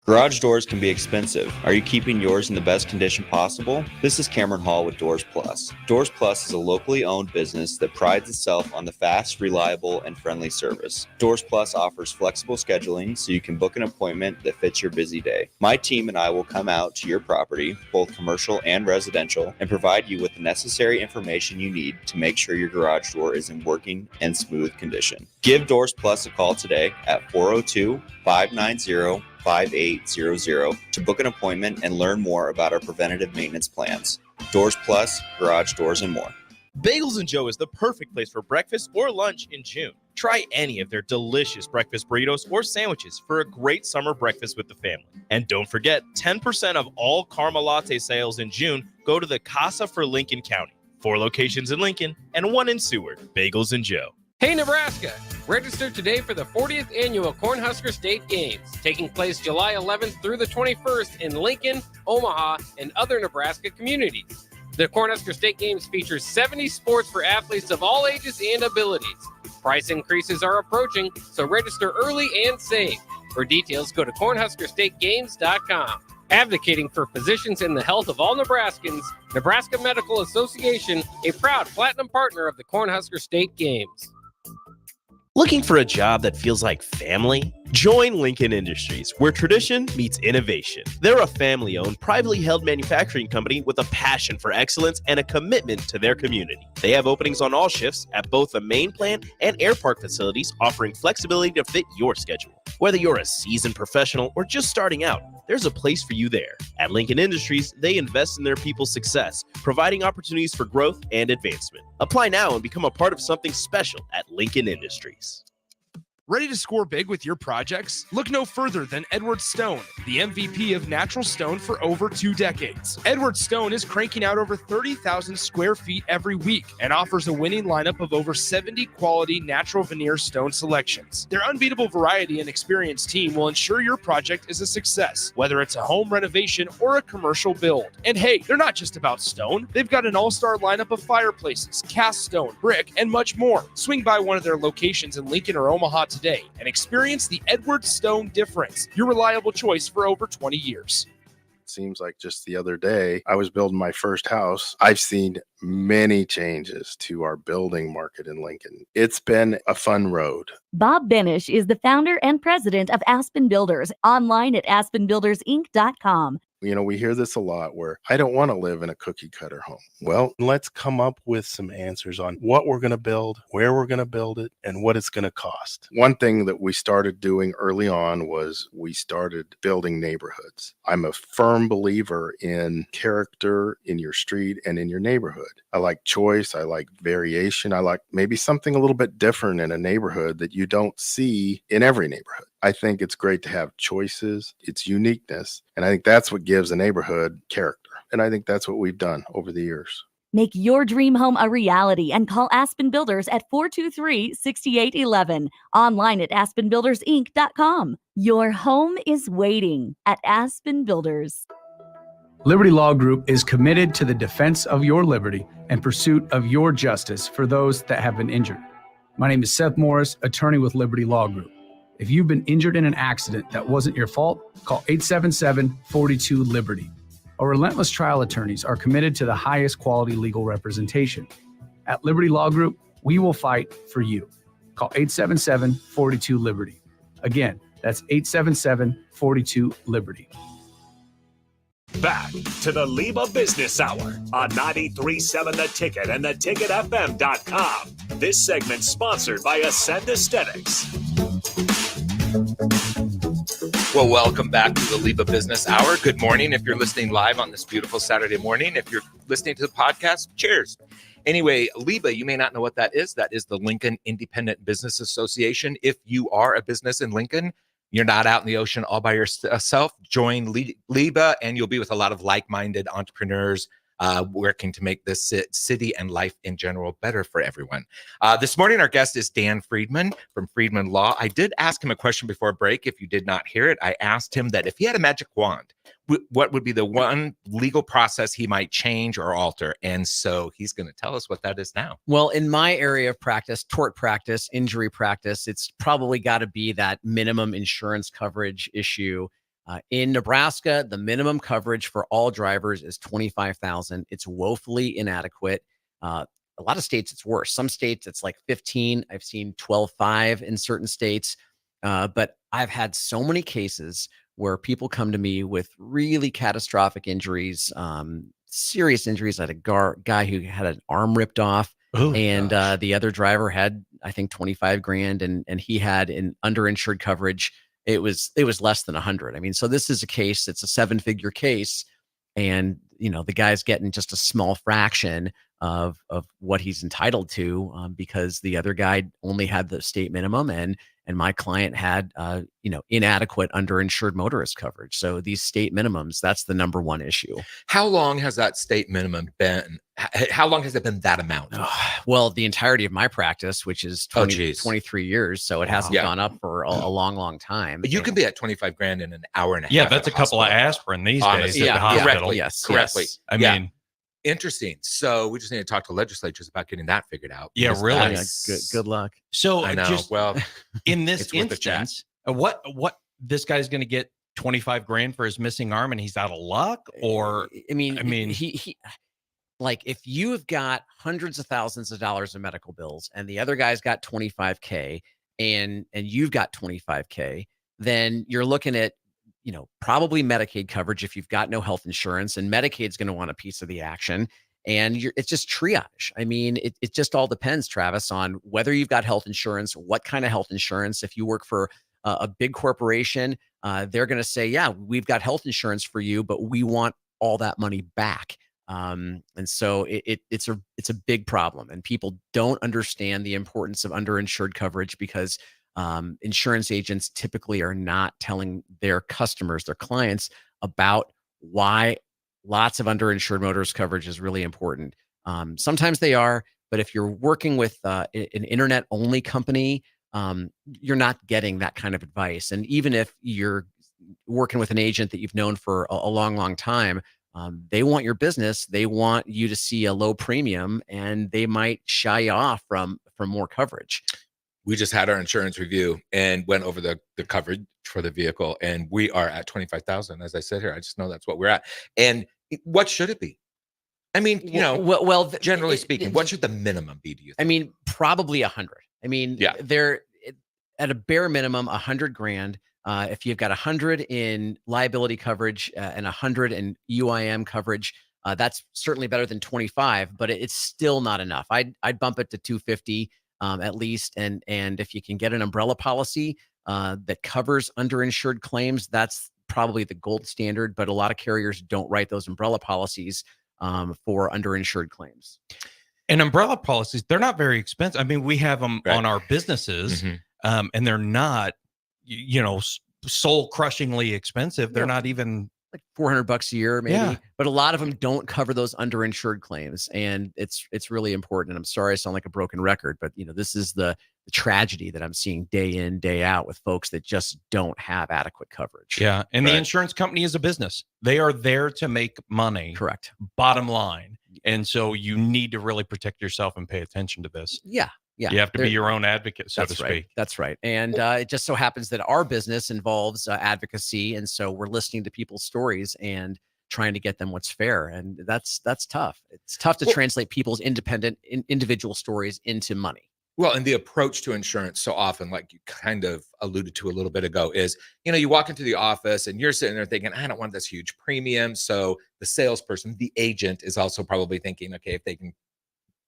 [SPEAKER 16] Garage doors can be expensive. Are you keeping yours in the best condition possible? This is Cameron Hall with Doors Plus. Doors Plus is a locally owned business that prides itself on the fast, reliable, and friendly service. Doors Plus offers flexible scheduling so you can book an appointment that fits your busy day. My team and I will come out to your property, both commercial and residential, and provide you with the necessary information you need to make sure your garage door is in working and smooth condition. Give Doors Plus a call today at 402-590-5800 to book an appointment and learn more about our preventative maintenance plans. Doors Plus, garage doors, and more.
[SPEAKER 11] Bagels & Joe is the perfect place for breakfast or lunch in June. Try any of their delicious breakfast burritos or sandwiches for a great summer breakfast with the family. And don't forget, 10% of all Karma Latte sales in June go to the Casa for Lincoln County. 4 locations in Lincoln and 1 in Seward. Bagels & Joe.
[SPEAKER 17] Hey Nebraska! Register today for the 40th annual Cornhusker State Games, taking place July 11th through the 21st in Lincoln, Omaha, and other Nebraska communities. The Cornhusker State Games features 70 sports for athletes of all ages and abilities. Price increases are approaching, so register early and save. For details, go to cornhuskerstategames.com. Advocating for physicians in the health of all Nebraskans, Nebraska Medical Association, a proud platinum partner of the Cornhusker State Games.
[SPEAKER 11] Looking for a job that feels like family? Join Lincoln Industries, where tradition meets innovation. They're a family-owned, privately held manufacturing company with a passion for excellence and a commitment to their community. They have openings on all shifts at both the main plant and air park facilities, offering flexibility to fit your schedule. Whether you're a seasoned professional or just starting out, there's a place for you there. At Lincoln Industries, they invest in their people's success, providing opportunities for growth and advancement. Apply now and become a part of something special at Lincoln Industries.
[SPEAKER 12] Ready to score big with your projects? Look no further than Edward Stone, the MVP of natural stone for over 2 decades. Edward Stone is cranking out over 30,000 square feet every week and offers a winning lineup of over 70 quality natural veneer stone selections. Their unbeatable variety and experienced team will ensure your project is a success, whether it's a home renovation or a commercial build. And hey, they're not just about stone. They've got an all-star lineup of fireplaces, cast stone, brick, and much more. Swing by one of their locations in Lincoln or Omaha today and experience the Edward Stone difference, your reliable choice for over 20 years.
[SPEAKER 18] Seems like just the other day, I was building my first house. I've seen many changes to our building market in Lincoln. It's been a fun road.
[SPEAKER 19] Bob Benish is the founder and president of Aspen Builders, online at aspenbuildersinc.com.
[SPEAKER 18] You know, we hear this a lot where I don't want to live in a cookie cutter home. Well, let's come up with some answers on what we're going to build, where we're going to build it, and what it's going to cost. One thing that we started doing early on was we started building neighborhoods. I'm a firm believer in character in your street and in your neighborhood. I like choice. I like variation. I like maybe something a little bit different in a neighborhood that you don't see in every neighborhood. I think it's great to have choices, its uniqueness, and I think that's what gives a neighborhood character. And I think that's what we've done over the years.
[SPEAKER 19] Make your dream home a reality and call Aspen Builders at 423-6811. Online at aspenbuildersinc.com. Your home is waiting at Aspen Builders.
[SPEAKER 20] Liberty Law Group is committed to the defense of your liberty and pursuit of your justice for those that have been injured. My name is Seth Morris, attorney with Liberty Law Group. If you've been injured in an accident that wasn't your fault, call 877-42-LIBERTY. Our relentless trial attorneys are committed to the highest quality legal representation. At Liberty Law Group, we will fight for you. Call 877-42-LIBERTY. Again, that's 877-42-LIBERTY.
[SPEAKER 4] Back to the LIBA Business Hour on 93.7 The Ticket and theticketfm.com. This segment sponsored by Ascend Aesthetics.
[SPEAKER 8] Well, welcome back to the LIBA Business Hour. Good morning if you're listening live on this beautiful Saturday morning. If you're listening to the podcast, cheers. Anyway, LIBA, you may not know what that is. That is the Lincoln Independent Business Association. If you are a business in Lincoln, you're not out in the ocean all by yourself, join LIBA and you'll be with a lot of like-minded entrepreneurs working to make this city and life in general better for everyone. This morning, our guest is Dan Friedman from Friedman Law. I did ask him a question before break. If you did not hear it, I asked him that if he had a magic wand, what would be the one legal process he might change or alter? And so he's going to tell us what that is now.
[SPEAKER 9] Well, in my area of practice, tort practice, injury practice, it's probably got to be that minimum insurance coverage issue. In Nebraska, the minimum coverage for all drivers is $25,000. It's woefully inadequate. A lot of states, it's worse. Some states, it's like 15. I've seen 12.5 in certain states. But I've had so many cases where people come to me with really catastrophic injuries, serious injuries. I had a guy who had an arm ripped off, and the other driver had, I think, 25 grand, and he had an underinsured coverage. It was less than 100. I mean, so this is a case, it's a 7-figure case, and the guy's getting just a small fraction of what he's entitled to, because the other guy only had the state minimum, and my client had inadequate underinsured motorist coverage. So these state minimums, that's the number one issue.
[SPEAKER 8] How long has that state minimum been? How long has it been that amount?
[SPEAKER 9] Well, the entirety of my practice, which is 23 years. So it hasn't gone up for a long, long time.
[SPEAKER 8] But you can be at 25 grand in an hour and a half.
[SPEAKER 7] Yeah, that's a couple of aspirin these days at the hospital.
[SPEAKER 8] Correctly. Yes, correctly.
[SPEAKER 7] Yes. I mean,
[SPEAKER 8] interesting. So we just need to talk to legislatures about getting that figured out.
[SPEAKER 7] Yeah, really.
[SPEAKER 9] Good luck.
[SPEAKER 7] So
[SPEAKER 8] I know. Well,
[SPEAKER 7] in this instance, what this guy's going to get 25 grand for his missing arm, and he's out of luck? Or
[SPEAKER 9] I mean, he like, if you've got hundreds of thousands of dollars in medical bills, and the other guy's got 25K, and you've got 25K, then you're looking at probably Medicaid coverage if you've got no health insurance, and Medicaid's going to want a piece of the action. And it's just triage. I mean, it just all depends, Travis, on whether you've got health insurance, what kind of health insurance. If you work for a big corporation, they're going to say, yeah, we've got health insurance for you, but we want all that money back. And so it's a big problem, and people don't understand the importance of underinsured coverage, because insurance agents typically are not telling their customers, their clients, about why lots of underinsured motorist coverage is really important. Sometimes they are, but if you're working with an internet-only company, you're not getting that kind of advice. And even if you're working with an agent that you've known for a long, long time, they want your business. They want you to see a low premium, and they might shy you off from more coverage.
[SPEAKER 8] We just had our insurance review and went over the coverage for the vehicle, and we are at 25,000. As I said here, I just know that's what we're at. And what should it be? I mean, generally speaking, what should the minimum be? Do you think?
[SPEAKER 9] I mean, probably 100. I mean, they're at a bare minimum 100 grand. If you've got 100 in liability coverage and 100 in UIM coverage, that's certainly better than 25, but it's still not enough. I'd bump it to 250 at least. And if you can get an umbrella policy that covers underinsured claims, that's probably the gold standard. But a lot of carriers don't write those umbrella policies for underinsured claims.
[SPEAKER 7] And umbrella policies, they're not very expensive. I mean, we have them on our businesses, and they're not, soul crushingly expensive. They're not even
[SPEAKER 9] like $400 a year, maybe. But a lot of them don't cover those underinsured claims, and it's really important. And I'm sorry I sound like a broken record, but this is the tragedy that I'm seeing day in, day out with folks that just don't have adequate coverage.
[SPEAKER 7] Yeah, and the insurance company is a business. They are there to make money.
[SPEAKER 9] Correct.
[SPEAKER 7] Bottom line. And so you need to really protect yourself and pay attention to this.
[SPEAKER 9] Yeah.
[SPEAKER 7] You have to be your own advocate, so to speak.
[SPEAKER 9] That's right. And it just so happens that our business involves advocacy. And so we're listening to people's stories and trying to get them what's fair. And that's tough. It's tough to translate people's individual stories into money.
[SPEAKER 8] Well, and the approach to insurance so often, like you kind of alluded to a little bit ago, is, you walk into the office and you're sitting there thinking, I don't want this huge premium. So the salesperson, the agent, is also probably thinking, okay, if they can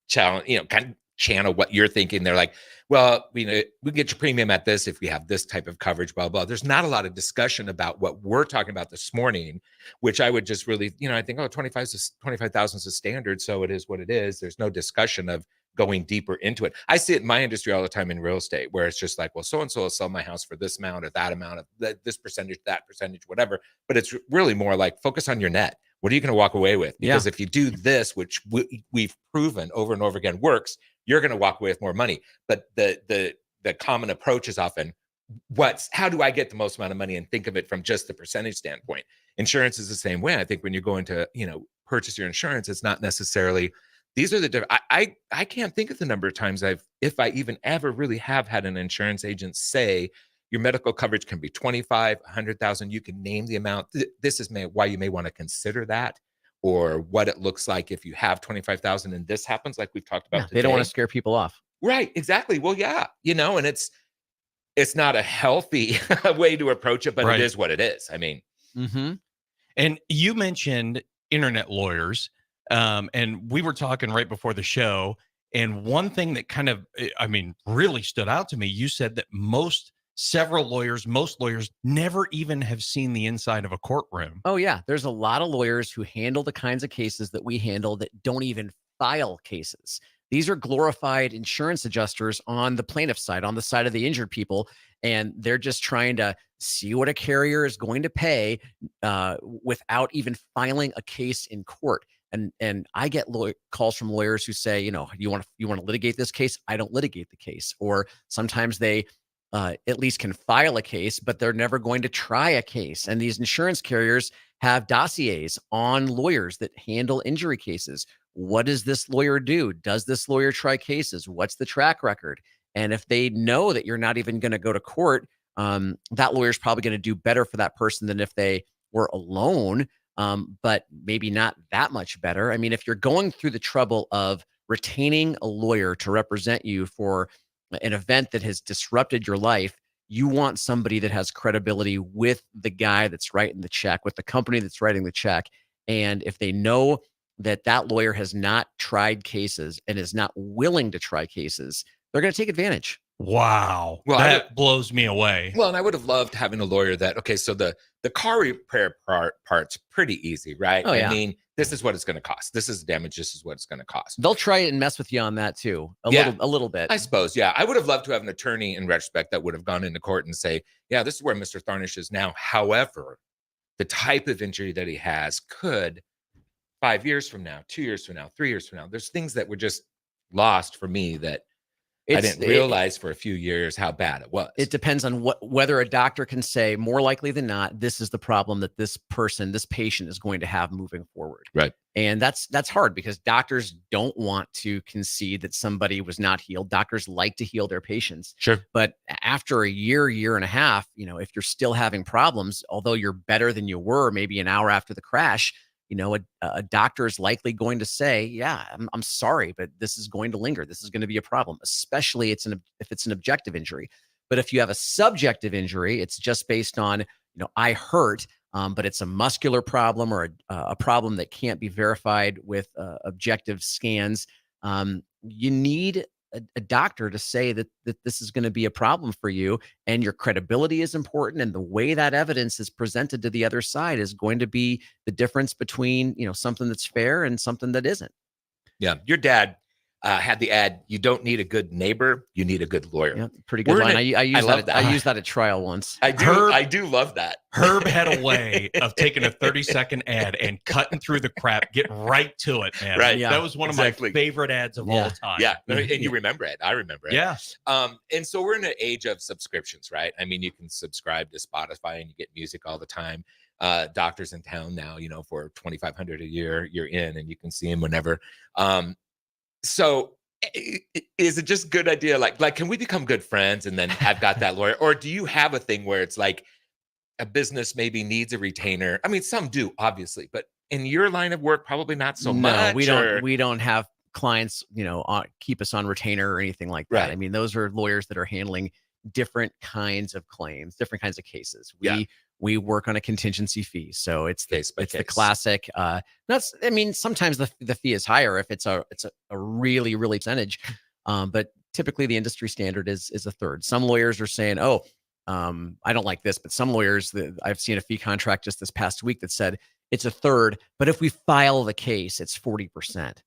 [SPEAKER 8] challenge, kind of channel what you're thinking, they're like, well, we can get your premium at this if we have this type of coverage, blah, blah. There's not a lot of discussion about what we're talking about this morning, which I would just really, I think, 25,000 is a standard. So it is what it is. There's no discussion of going deeper into it. I see it in my industry all the time in real estate, where it's just like, well, so-and-so will sell my house for this amount or that amount of this percentage, that percentage, whatever. But it's really more like, focus on your net. What are you going to walk away with? Because if you do this, which we've proven over and over again works, you're going to walk away with more money. But the common approach is often, how do I get the most amount of money, and think of it from just the percentage standpoint. Insurance is the same way. I think when you're going to, purchase your insurance, it's not necessarily, these are the different, I can't think of the number of times if I even ever really have had an insurance agent say, Your medical coverage can be 25, 100,000. You can name the amount. This is why you may want to consider that, or what it looks like if you have 25,000 and this happens, like we've talked about today.
[SPEAKER 9] They don't want to scare people off.
[SPEAKER 8] Right, exactly. Well, yeah, and it's not a healthy way to approach it, but
[SPEAKER 7] Right.
[SPEAKER 8] it is what it is. I mean,
[SPEAKER 7] And you mentioned internet lawyers, and we were talking right before the show. And one thing that kind of, really stood out to me, you said that most lawyers never even have seen the inside of a courtroom.
[SPEAKER 9] Oh, yeah. There's a lot of lawyers who handle the kinds of cases that we handle that don't even file cases. These are glorified insurance adjusters on the plaintiff's side, on the side of the injured people, and they're just trying to see what a carrier is going to pay without even filing a case in court. And I get calls from lawyers who say, you want to litigate this case? I don't litigate the case. Or sometimes they at least can file a case, but they're never going to try a case. And these insurance carriers have dossiers on lawyers that handle injury cases. What does this lawyer do? Does this lawyer try cases? What's the track record? And if they know that you're not even going to go to court, that lawyer's probably going to do better for that person than if they were alone, but maybe not that much better. I mean, if you're going through the trouble of retaining a lawyer to represent you for an event that has disrupted your life, you want somebody that has credibility with the guy that's writing the check, with the company that's writing the check. And if they know that lawyer has not tried cases and is not willing to try cases, they're going to take advantage.
[SPEAKER 7] Wow.
[SPEAKER 8] Well,
[SPEAKER 7] that blows me away.
[SPEAKER 8] Well, and I would have loved having a lawyer that, okay, so the car repair part's pretty easy, right?
[SPEAKER 9] Oh, yeah.
[SPEAKER 8] I mean, this is what it's going to cost. This is damage. This is what it's going to cost.
[SPEAKER 9] They'll try and mess with you on that too. A little bit.
[SPEAKER 8] I suppose. Yeah. I would have loved to have an attorney in retrospect that would have gone into court and say, yeah, this is where Mr. Tharnish is now. However, the type of injury that he has could 5 years from now, 2 years from now, 3 years from now, there's things that were just lost for me that I didn't realize for a few years how bad it was.
[SPEAKER 9] It depends on whether a doctor can say, more likely than not, this is the problem that this patient is going to have moving forward.
[SPEAKER 8] Right.
[SPEAKER 9] And that's hard because doctors don't want to concede that somebody was not healed. Doctors like to heal their patients.
[SPEAKER 8] Sure.
[SPEAKER 9] But after a year and a half, if you're still having problems, although you're better than you were maybe an hour after the crash, a doctor is likely going to say, yeah, I'm sorry, but this is going to linger. This is going to be a problem, especially if it's an objective injury. But if you have a subjective injury, it's just based on, I hurt, but it's a muscular problem or a problem that can't be verified with objective scans. You need a doctor to say that this is going to be a problem for you, and your credibility is important, and the way that evidence is presented to the other side is going to be the difference between something that's fair and something that isn't.
[SPEAKER 8] Yeah, your dad had the ad, you don't need a good neighbor, you need a good lawyer.
[SPEAKER 9] Yeah, pretty good line. I used that at trial once.
[SPEAKER 8] I do love that.
[SPEAKER 7] Herb had a way of taking a 30-second ad and cutting through the crap, getting right to it, man.
[SPEAKER 8] Right.
[SPEAKER 7] Yeah. That was one of my favorite ads of all time.
[SPEAKER 8] Yeah. And you remember it. I remember it.
[SPEAKER 7] Yeah.
[SPEAKER 8] And so we're in an age of subscriptions, right? I mean, you can subscribe to Spotify and you get music all the time. Doctors in town now, for $2,500 a year, you're in and you can see them whenever. So is it just a good idea? Like, can we become good friends and then I've got that lawyer? Or do you have a thing where it's like a business maybe needs a retainer? I mean, some do, obviously, but in your line of work, probably not so much.
[SPEAKER 9] We don't have clients, keep us on retainer or anything like that.
[SPEAKER 8] Right.
[SPEAKER 9] I mean, those are lawyers that are handling different kinds of claims, different kinds of cases. We work on a contingency fee. So it's the classic, sometimes the fee is higher if it's a really, really percentage. But typically the industry standard is a third. Some lawyers are saying, I don't like this, but some lawyers I've seen a fee contract just this past week that said it's a third, but if we file the case, it's 40%.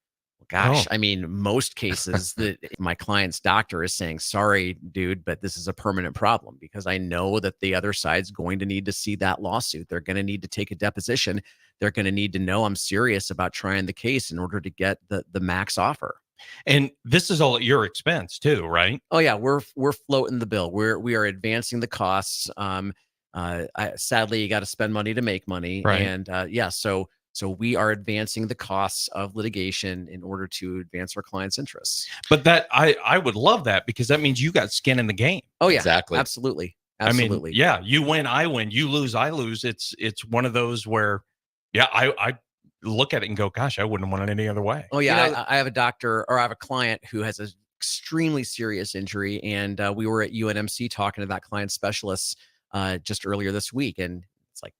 [SPEAKER 9] Gosh, I mean, most cases that my client's doctor is saying, sorry, dude, but this is a permanent problem because I know that the other side's going to need to see that lawsuit. They're going to need to take a deposition. They're going to need to know I'm serious about trying the case in order to get the max offer.
[SPEAKER 7] And this is all at your expense too, right?
[SPEAKER 9] Oh yeah, we're floating the bill. We are advancing the costs. Sadly, you got to spend money to make money,
[SPEAKER 7] right.
[SPEAKER 9] And So we are advancing the costs of litigation in order to advance our clients' interests.
[SPEAKER 7] But that I would love that because that means you got skin in the game.
[SPEAKER 9] Oh yeah,
[SPEAKER 8] exactly.
[SPEAKER 9] Absolutely. Absolutely.
[SPEAKER 7] I mean, yeah, you win, I win, you lose, I lose. It's one of those where, yeah, I look at it and go, gosh, I wouldn't want it any other way.
[SPEAKER 9] Oh yeah, I have a doctor, or I have a client who has an extremely serious injury, and we were at UNMC talking to that client specialist just earlier this week, and it's like,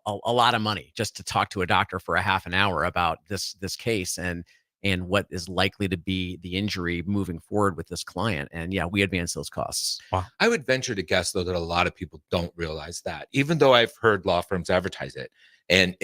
[SPEAKER 9] a lot of money just to talk to a doctor for a half an hour about this case and what is likely to be the injury moving forward with this client. And yeah, we advance those costs.
[SPEAKER 7] Wow.
[SPEAKER 8] I would venture to guess, though, that a lot of people don't realize that, even though I've heard law firms advertise it and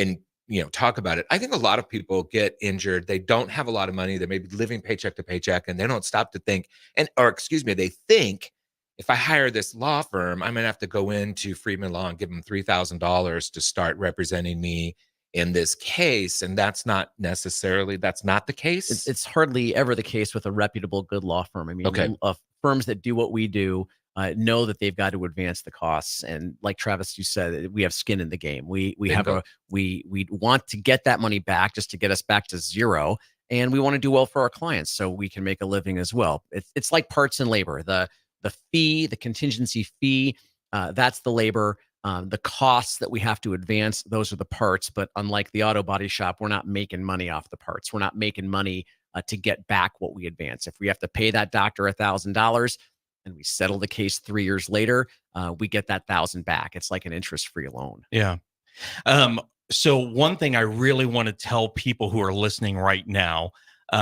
[SPEAKER 8] talk about it. I think a lot of people get injured. They don't have a lot of money. They may be living paycheck to paycheck, and they don't stop to think, they think, if I hire this law firm, I'm going to have to go into Friedman Law and give them $3,000 to start representing me in this case. And that's not the case.
[SPEAKER 9] It's hardly ever the case with a reputable, good law firm. I mean, firms that do what we do know that they've got to advance the costs. And like Travis, you said, we have skin in the game. We want to get that money back, just to get us back to zero. And we want to do well for our clients so we can make a living as well. It's like parts and labor. The fee, the contingency fee, that's the labor. The costs that we have to advance, those are the parts. But unlike the auto body shop, we're not making money off the parts. We're not making money to get back what we advance. If we have to pay that doctor $1,000 and we settle the case 3 years later, we get that $1,000 back. It's like an interest-free loan.
[SPEAKER 7] Yeah. So one thing I really want to tell people who are listening right now,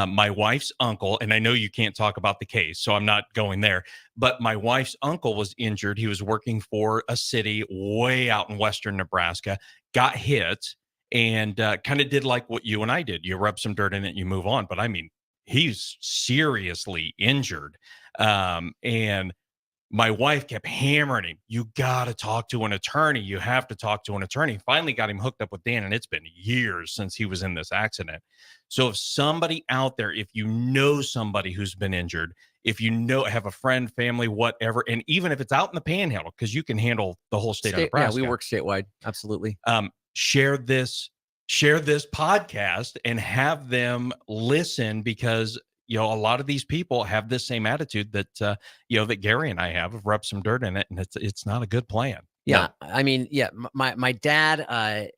[SPEAKER 7] my wife's uncle, and I know you can't talk about the case, so I'm not going there, but my wife's uncle was injured. He was working for a city way out in western Nebraska, got hit, and kind of did like what you and I did. You rub some dirt in it, you move on. But I mean, he's seriously injured. And my wife kept hammering him, you got to talk to an attorney. You have to talk to an attorney. Finally got him hooked up with Dan, and it's been years since he was in this accident. So if somebody out there, if you know somebody who's been injured, if have a friend, family, whatever, and even if it's out in the panhandle, because you can handle the whole state of Nebraska.
[SPEAKER 9] Yeah, we work statewide. Absolutely.
[SPEAKER 7] Share this podcast and have them listen, because a lot of these people have this same attitude that that Gary and I have of rub some dirt in it, and it's not a good plan.
[SPEAKER 9] Yeah, I mean, yeah, my dad,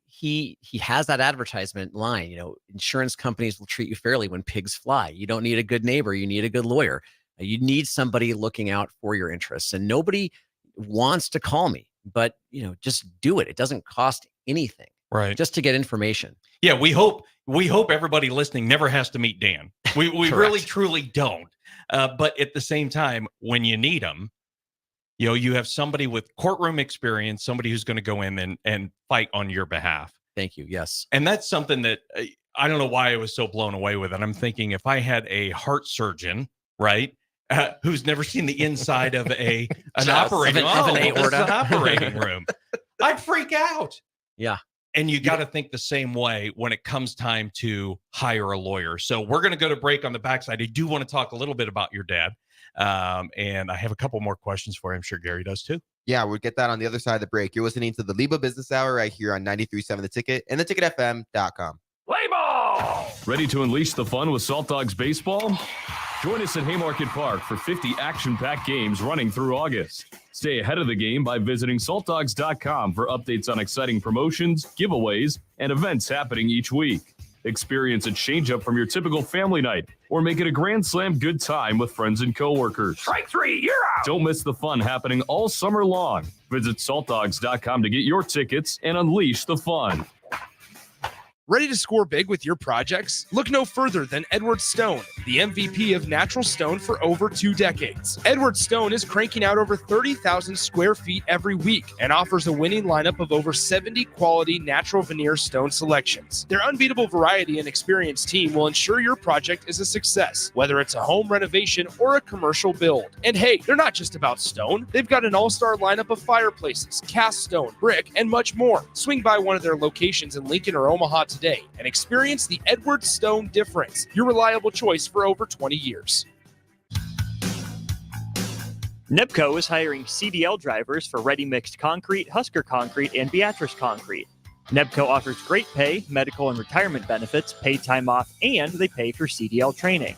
[SPEAKER 9] he has that advertisement line. Insurance companies will treat you fairly when pigs fly. You don't need a good neighbor, you need a good lawyer. You need somebody looking out for your interests, and nobody wants to call me, but just do it. It doesn't cost anything,
[SPEAKER 7] right?
[SPEAKER 9] Just to get information.
[SPEAKER 7] Yeah, we hope everybody listening never has to meet Dan. We really truly don't. But at the same time, when you need them, you have somebody with courtroom experience, somebody who's going to go in and fight on your behalf.
[SPEAKER 9] Thank you. Yes.
[SPEAKER 7] And that's something that I don't know why I was so blown away with it. I'm thinking, if I had a heart surgeon, right, who's never seen the inside of an operating room, I'd freak out.
[SPEAKER 9] Yeah.
[SPEAKER 7] And you got to think the same way when it comes time to hire a lawyer. So we're going to go to break on the backside. I do want to talk a little bit about your dad. And I have a couple more questions for him. I'm sure Gary does too.
[SPEAKER 10] Yeah, we'll get that on the other side of the break. You're listening to the LIBA Business Hour right here on 93.7 The Ticket and theticketfm.com.
[SPEAKER 21] Play ball! Ready to unleash the fun with Salt Dogs Baseball? Join us at Haymarket Park for 50 action-packed games running through August. Stay ahead of the game by visiting saltdogs.com for updates on exciting promotions, giveaways, and events happening each week. Experience a change-up from your typical family night, or make it a Grand Slam good time with friends and coworkers. Strike three, you're out! Don't miss the fun happening all summer long. Visit saltdogs.com to get your tickets and unleash the fun.
[SPEAKER 12] Ready to score big with your projects? Look no further than Edward Stone, the MVP of natural stone for over 2 decades. Edward Stone is cranking out over 30,000 square feet every week and offers a winning lineup of over 70 quality natural veneer stone selections. Their unbeatable variety and experienced team will ensure your project is a success, whether it's a home renovation or a commercial build. And hey, they're not just about stone. They've got an all-star lineup of fireplaces, cast stone, brick, and much more. Swing by one of their locations in Lincoln or Omaha today and experience the Edward Stone difference, your reliable choice for over 20 years.
[SPEAKER 22] NEPCO is hiring CDL drivers for ready-mixed concrete, Husker Concrete, and Beatrice Concrete. NEPCO offers great pay, medical and retirement benefits, paid time off, and they pay for CDL training.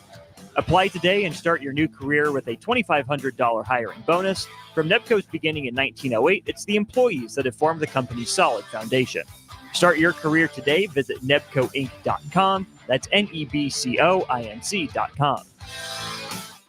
[SPEAKER 22] Apply today and start your new career with a $2,500 hiring bonus. From Nebco's beginning in 1908, it's the employees that have formed the company's solid foundation. Start your career today. Visit nebcoinc.com. That's NEBCOINC.com.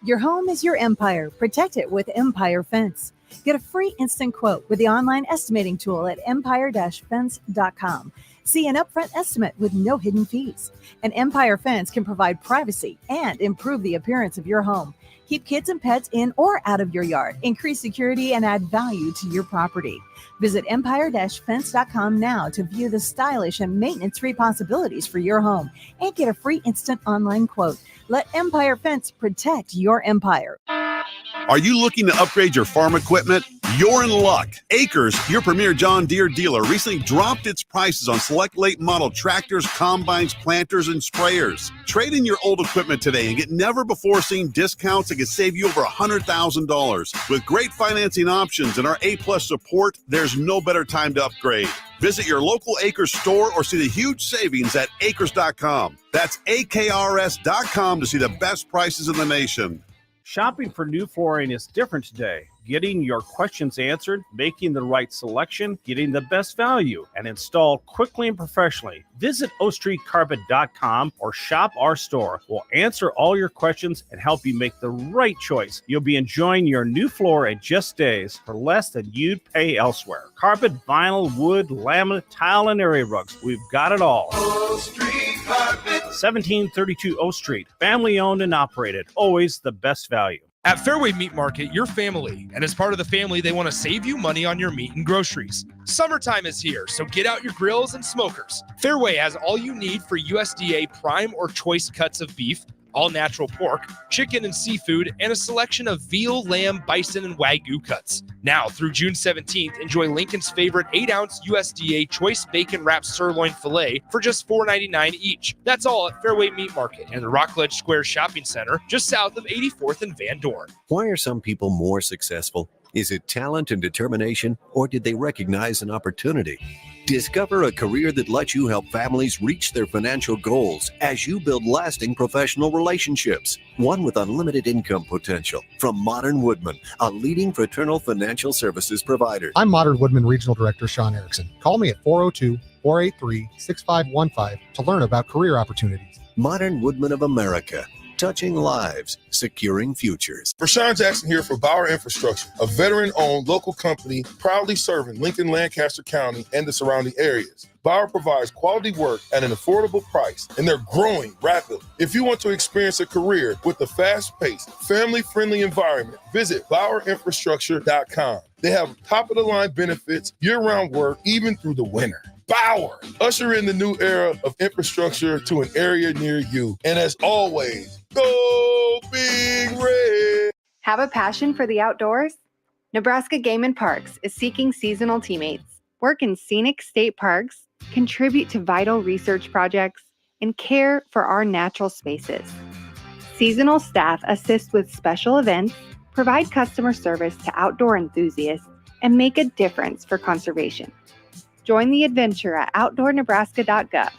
[SPEAKER 1] Your home is your empire. Protect it with Empire Fence. Get a free instant quote with the online estimating tool at empire-fence.com. See an upfront estimate with no hidden fees. An Empire Fence can provide privacy and improve the appearance of your home. Keep kids and pets in or out of your yard. Increase security and add value to your property. Visit empire-fence.com now to view the stylish and maintenance-free possibilities for your home and get a free instant online quote. Let Empire Fence protect your empire.
[SPEAKER 2] Are you looking to upgrade your farm equipment? You're in luck. Acres, your premier John Deere dealer, recently dropped its prices on select late model tractors, combines, planters, and sprayers. Trade in your old equipment today and get never before seen discounts that can save you over $100,000. With great financing options and our A+ support, there's no better time to upgrade. Visit your local Acres store or see the huge savings at acres.com. That's AKRS.com to see the best prices in the nation.
[SPEAKER 23] Shopping for new flooring is different today. Getting your questions answered, making the right selection, getting the best value, and installed quickly and professionally. Visit ostreetcarpet.com or shop our store. We'll answer all your questions and help you make the right choice. You'll be enjoying your new floor in just days for less than you'd pay elsewhere. Carpet, vinyl, wood, laminate, tile, and area rugs. We've got it all.
[SPEAKER 24] O Street Carpet.
[SPEAKER 23] 1732 O Street. Family owned and operated. Always the best value.
[SPEAKER 12] At Fairway Meat Market, you're family, and as part of the family, they want to save you money on your meat and groceries. Summertime is here, so get out your grills and smokers. Fairway has all you need for USDA prime or choice cuts of beef, all natural pork, chicken and seafood, and a selection of veal, lamb, bison, and Wagyu cuts. Now, through June 17th, enjoy Lincoln's favorite 8-ounce USDA choice bacon wrapped sirloin filet for just $4.99 each. That's all at Fairway Meat Market and the Rockledge Square Shopping Center, just south of 84th and Van Dorn.
[SPEAKER 25] Why are some people more successful? Is it talent and determination, or did they recognize an opportunity? Discover a career that lets you help families reach their financial goals as you build lasting professional relationships, one with unlimited income potential. From Modern Woodman, a leading fraternal financial services provider.
[SPEAKER 26] I'm Modern Woodman Regional Director Sean Erickson. Call me at 402-483-6515 to learn about career opportunities.
[SPEAKER 25] Modern Woodman of America. Touching lives, securing futures.
[SPEAKER 27] Rashawn Jackson here for Bauer Infrastructure, a veteran-owned local company proudly serving Lincoln, Lancaster County, and the surrounding areas. Bauer provides quality work at an affordable price, and they're growing rapidly. If you want to experience a career with a fast-paced, family-friendly environment, visit BauerInfrastructure.com. They have top-of-the-line benefits, year-round work, even through the winter. Bauer, usher in the new era of infrastructure to an area near you. And as always, go Big Red.
[SPEAKER 28] Have a passion for the outdoors? Nebraska Game and Parks is seeking seasonal teammates. Work in scenic state parks, contribute to vital research projects, and care for our natural spaces. Seasonal staff assist with special events, provide customer service to outdoor enthusiasts, and make a difference for conservation. Join the adventure at outdoornebraska.gov.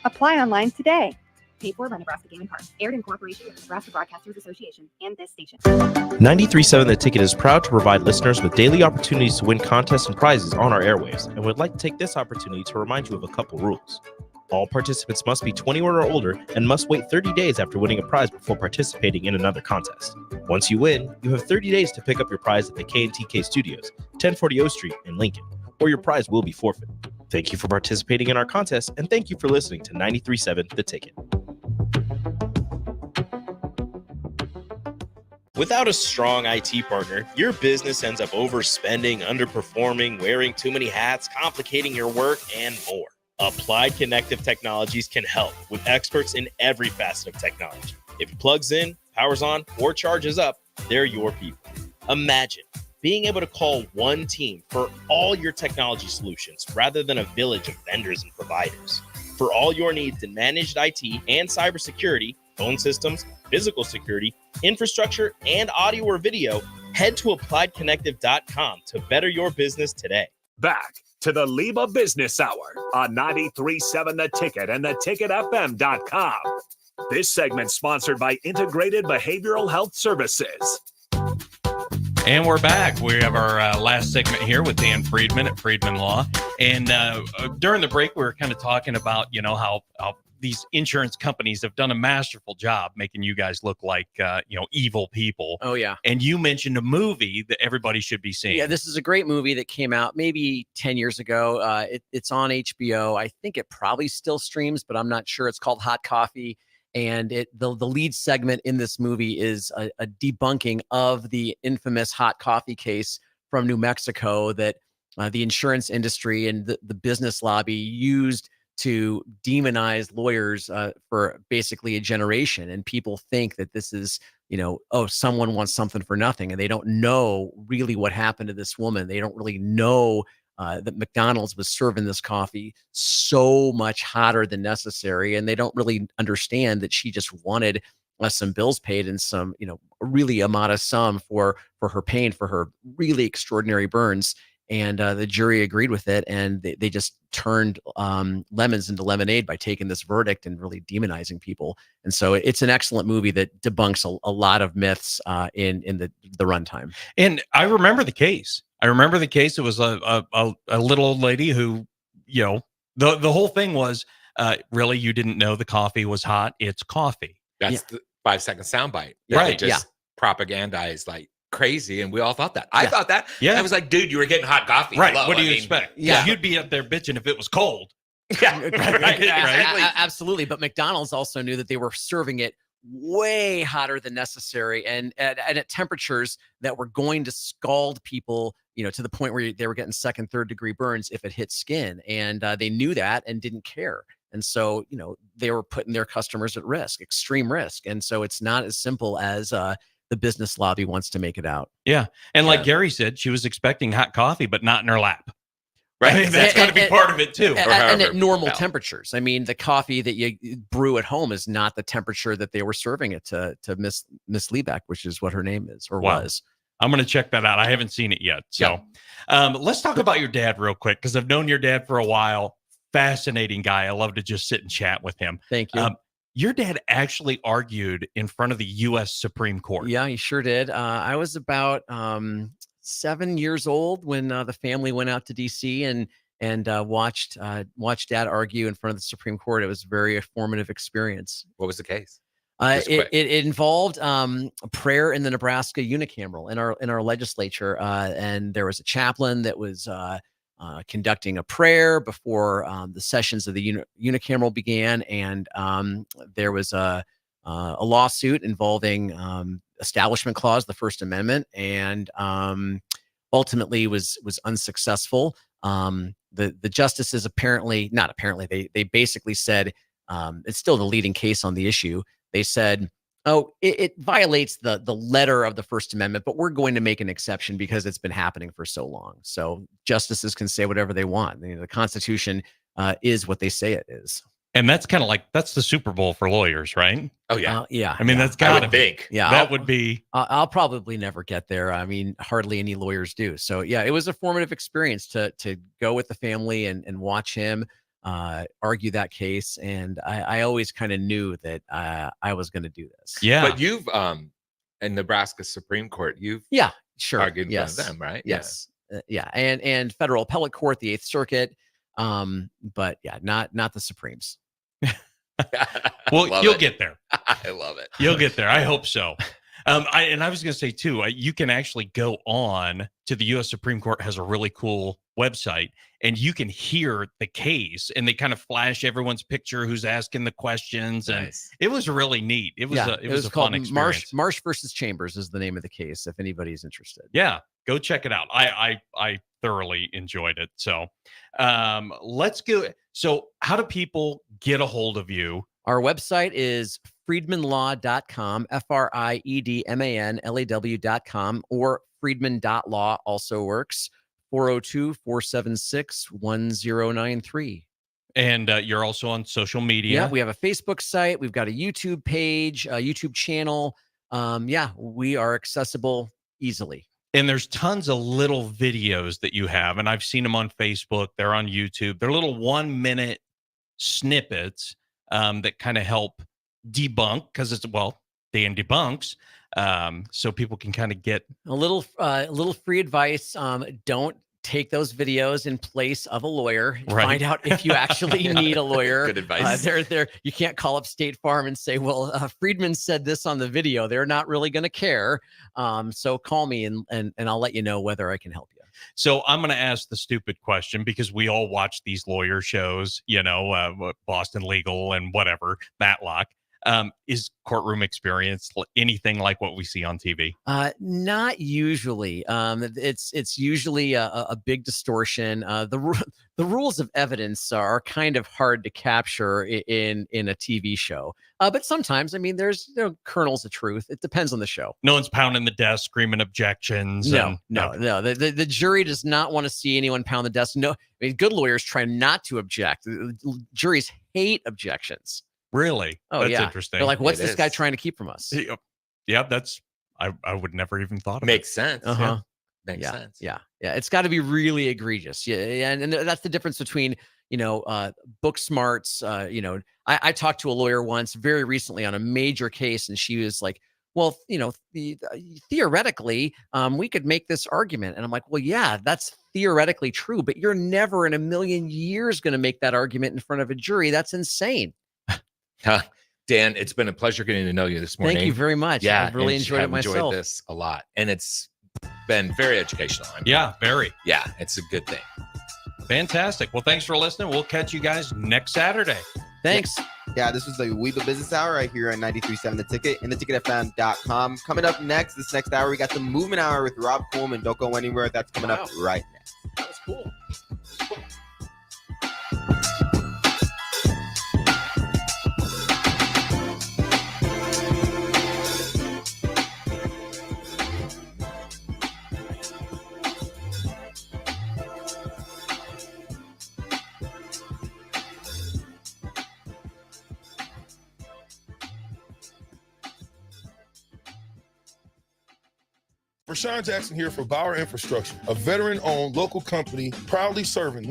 [SPEAKER 28] Apply online today.
[SPEAKER 29] Paid for by Nebraska Game and Parks. Aired in cooperation with the Nebraska Broadcasters Association and this station.
[SPEAKER 30] 93.7 The Ticket is proud to provide listeners with daily opportunities to win contests and prizes on our airwaves, and would like to take this opportunity to remind you of a couple rules. All participants must be 21 or older and must wait 30 days after winning a prize before participating in another contest. Once you win, you have 30 days to pick up your prize at the K&TK Studios, 1040 O Street in Lincoln, or your prize will be forfeit. Thank you for participating in our contest, and thank you for listening to 93.7 The Ticket. Without a strong IT partner, your business ends up overspending, underperforming, wearing too many hats, complicating your work, and more. Applied Connective Technologies can help with experts in every facet of technology. If it plugs in, powers on, or charges up, they're your people. Imagine being able to call one team for all your technology solutions rather than a village of vendors and providers. For all your needs in managed IT and cybersecurity, phone systems, physical security, infrastructure, and audio or video, head to appliedconnective.com to better your business today.
[SPEAKER 4] Back to the LIBA Business Hour on 93.7 The Ticket and theticketfm.com. This segment sponsored by Integrated Behavioral Health Services.
[SPEAKER 7] And we're back. We have our last segment here with Dan Friedman at Friedman Law. And during the break, we were kind of talking about, how these insurance companies have done a masterful job making you guys look like, evil people.
[SPEAKER 9] Oh, yeah.
[SPEAKER 7] And you mentioned a movie that everybody should be seeing.
[SPEAKER 9] Yeah, this is a great movie that came out maybe 10 years ago. It's on HBO. I think it probably still streams, but I'm not sure. It's called Hot Coffee. And the lead segment in this movie is a debunking of the infamous hot coffee case from New Mexico that the insurance industry and the business lobby used to demonize lawyers for basically a generation. And people think that this is, someone wants something for nothing. And they don't know really what happened to this woman. They don't really know that McDonald's was serving this coffee so much hotter than necessary. And they don't really understand that she just wanted some bills paid and some, really a modest sum for her pain, for her really extraordinary burns. And the jury agreed with it. And they just turned lemons into lemonade by taking this verdict and really demonizing people. And so it's an excellent movie that debunks a lot of myths in the runtime.
[SPEAKER 7] And I remember the case. It was a little old lady who, the whole thing was, really, you didn't know the coffee was hot. It's coffee.
[SPEAKER 8] That's the 5-second soundbite.
[SPEAKER 7] Right.
[SPEAKER 8] They just propagandized like crazy. And we all thought that. I thought that.
[SPEAKER 7] Yeah.
[SPEAKER 8] I was like, dude, you were getting hot coffee.
[SPEAKER 7] Right.
[SPEAKER 8] Hello.
[SPEAKER 7] What do you expect?
[SPEAKER 9] Yeah.
[SPEAKER 7] You'd be up there bitching if it was cold.
[SPEAKER 8] Yeah.
[SPEAKER 7] Right.
[SPEAKER 9] Absolutely. But McDonald's also knew that they were serving it way hotter than necessary and at temperatures that were going to scald people, to the point where they were getting second, third degree burns if it hit skin. And they knew that and didn't care. And so, they were putting their customers at risk, extreme risk. And so it's not as simple as the business lobby wants to make it out.
[SPEAKER 7] Yeah. And like Gary said, she was expecting hot coffee, but not in her lap.
[SPEAKER 8] Right.
[SPEAKER 7] I mean, that's got to be part of it too.
[SPEAKER 9] And at normal temperatures. I mean, the coffee that you brew at home is not the temperature that they were serving it to Miss Liebeck, which is what her name is or was.
[SPEAKER 7] I'm going to check that out. I haven't seen it yet. So let's talk about your dad real quick, because I've known your dad for a while. Fascinating guy. I love to just sit and chat with him.
[SPEAKER 9] Thank you.
[SPEAKER 7] Your dad actually argued in front of the U.S. Supreme Court.
[SPEAKER 9] Yeah, he sure did. I was about 7 years old when the family went out to D.C. and watched Dad argue in front of the Supreme Court. It was a very formative experience.
[SPEAKER 8] What was the case?
[SPEAKER 9] It involved a prayer in the Nebraska unicameral in our legislature, and there was a chaplain that was conducting a prayer before the sessions of the unicameral began, and there was a lawsuit involving Establishment Clause, the First Amendment, and ultimately was unsuccessful. The justices they basically said it's still the leading case on the issue. They said, it violates the letter of the First Amendment, but we're going to make an exception because it's been happening for so long. So justices can say whatever they want. The Constitution is what they say it is.
[SPEAKER 7] And that's kind of that's the Super Bowl for lawyers, right?
[SPEAKER 8] Oh, yeah.
[SPEAKER 9] Yeah.
[SPEAKER 7] I mean, that's got to be.
[SPEAKER 9] Yeah.
[SPEAKER 7] That would be.
[SPEAKER 9] I'll probably never get there. I mean, hardly any lawyers do. So, yeah, it was a formative experience to go with the family and watch him argue that case. And I always kind of knew that I was going to do this.
[SPEAKER 7] Yeah.
[SPEAKER 8] But you've, in Nebraska Supreme Court, you've
[SPEAKER 9] sure
[SPEAKER 8] argued in front
[SPEAKER 9] yes.
[SPEAKER 8] of them, right?
[SPEAKER 9] Yes. Yeah. And federal appellate court, the 8th Circuit. But yeah, not the Supremes.
[SPEAKER 7] Well, you'll get there.
[SPEAKER 8] I love it.
[SPEAKER 7] You'll get there. I hope so. I was going to say too, you can actually go on to the U.S. Supreme Court has a really cool website, and you can hear the case, and they kind of flash everyone's picture who's asking the questions, and it was really neat. It was a
[SPEAKER 9] called
[SPEAKER 7] fun experience.
[SPEAKER 9] Marsh versus Chambers is the name of the case, if anybody's interested.
[SPEAKER 7] Yeah, go check it out. I thoroughly enjoyed it. So let's go. So how do people get a hold of you?
[SPEAKER 9] Our website is friedmanlaw.com, FriedmanLaw.com, or friedman.law also works, 402-476-1093.
[SPEAKER 7] And you're also on social media.
[SPEAKER 9] Yeah, we have a Facebook site. We've got a YouTube page, a YouTube channel. We are accessible easily.
[SPEAKER 7] And there's tons of little videos that you have, and I've seen them on Facebook. They're on YouTube. They're little 1-minute snippets that kind of help debunk, because it's, well, Dan debunks, so people can kind of get
[SPEAKER 9] a little free advice. Don't take those videos in place of a lawyer.
[SPEAKER 7] Right.
[SPEAKER 9] Find out if you actually need a lawyer.
[SPEAKER 8] Good advice.
[SPEAKER 9] You can't call up State Farm and say, well, Friedman said this on the video. They're not really going to care. So call me and I'll let you know whether I can help you.
[SPEAKER 7] So I'm going to ask the stupid question, because we all watch these lawyer shows, Boston Legal and whatever, Matlock. Is courtroom experience anything like what we see on TV?
[SPEAKER 9] Not usually. It's usually a big distortion. The rules of evidence are kind of hard to capture in a TV show. But sometimes, I mean, there's kernels of truth. It depends on the show.
[SPEAKER 7] No one's pounding the desk, screaming objections.
[SPEAKER 9] No. The jury does not want to see anyone pound the desk. No, I mean, good lawyers try not to object. Juries hate objections.
[SPEAKER 7] Really?
[SPEAKER 9] Oh,
[SPEAKER 7] that's
[SPEAKER 9] yeah.
[SPEAKER 7] interesting.
[SPEAKER 9] They're like, what's this guy trying to keep from us?
[SPEAKER 7] Yeah, that's I would never even thought of
[SPEAKER 8] Makes
[SPEAKER 7] it.
[SPEAKER 8] sense.
[SPEAKER 9] Uh-huh.
[SPEAKER 8] Makes sense.
[SPEAKER 9] Yeah. It's got to be really egregious. Yeah, and that's the difference between book smarts. I talked to a lawyer once very recently on a major case, and she was like, well, theoretically, we could make this argument. And I'm like, well, yeah, that's theoretically true, but you're never in a million years going to make that argument in front of a jury. That's insane.
[SPEAKER 8] Dan, it's been a pleasure getting to know you this morning.
[SPEAKER 9] Thank you very much.
[SPEAKER 8] Yeah,
[SPEAKER 9] I've really enjoyed it myself.
[SPEAKER 8] Enjoyed this a lot, and it's been very educational.
[SPEAKER 7] Very.
[SPEAKER 8] Yeah, it's a good thing.
[SPEAKER 7] Fantastic. Well, thanks for listening. We'll catch you guys next Saturday.
[SPEAKER 9] Thanks.
[SPEAKER 10] Yeah, this was the LIBA Business Hour right here on 93.7 The Ticket and theticketfm.com. Coming up next, this next hour, we got the Movement Hour with Rob Coleman. Don't go anywhere. That's coming up right now.
[SPEAKER 8] That was cool.
[SPEAKER 27] Rashawn Jackson here for Bauer Infrastructure, a veteran-owned local company proudly serving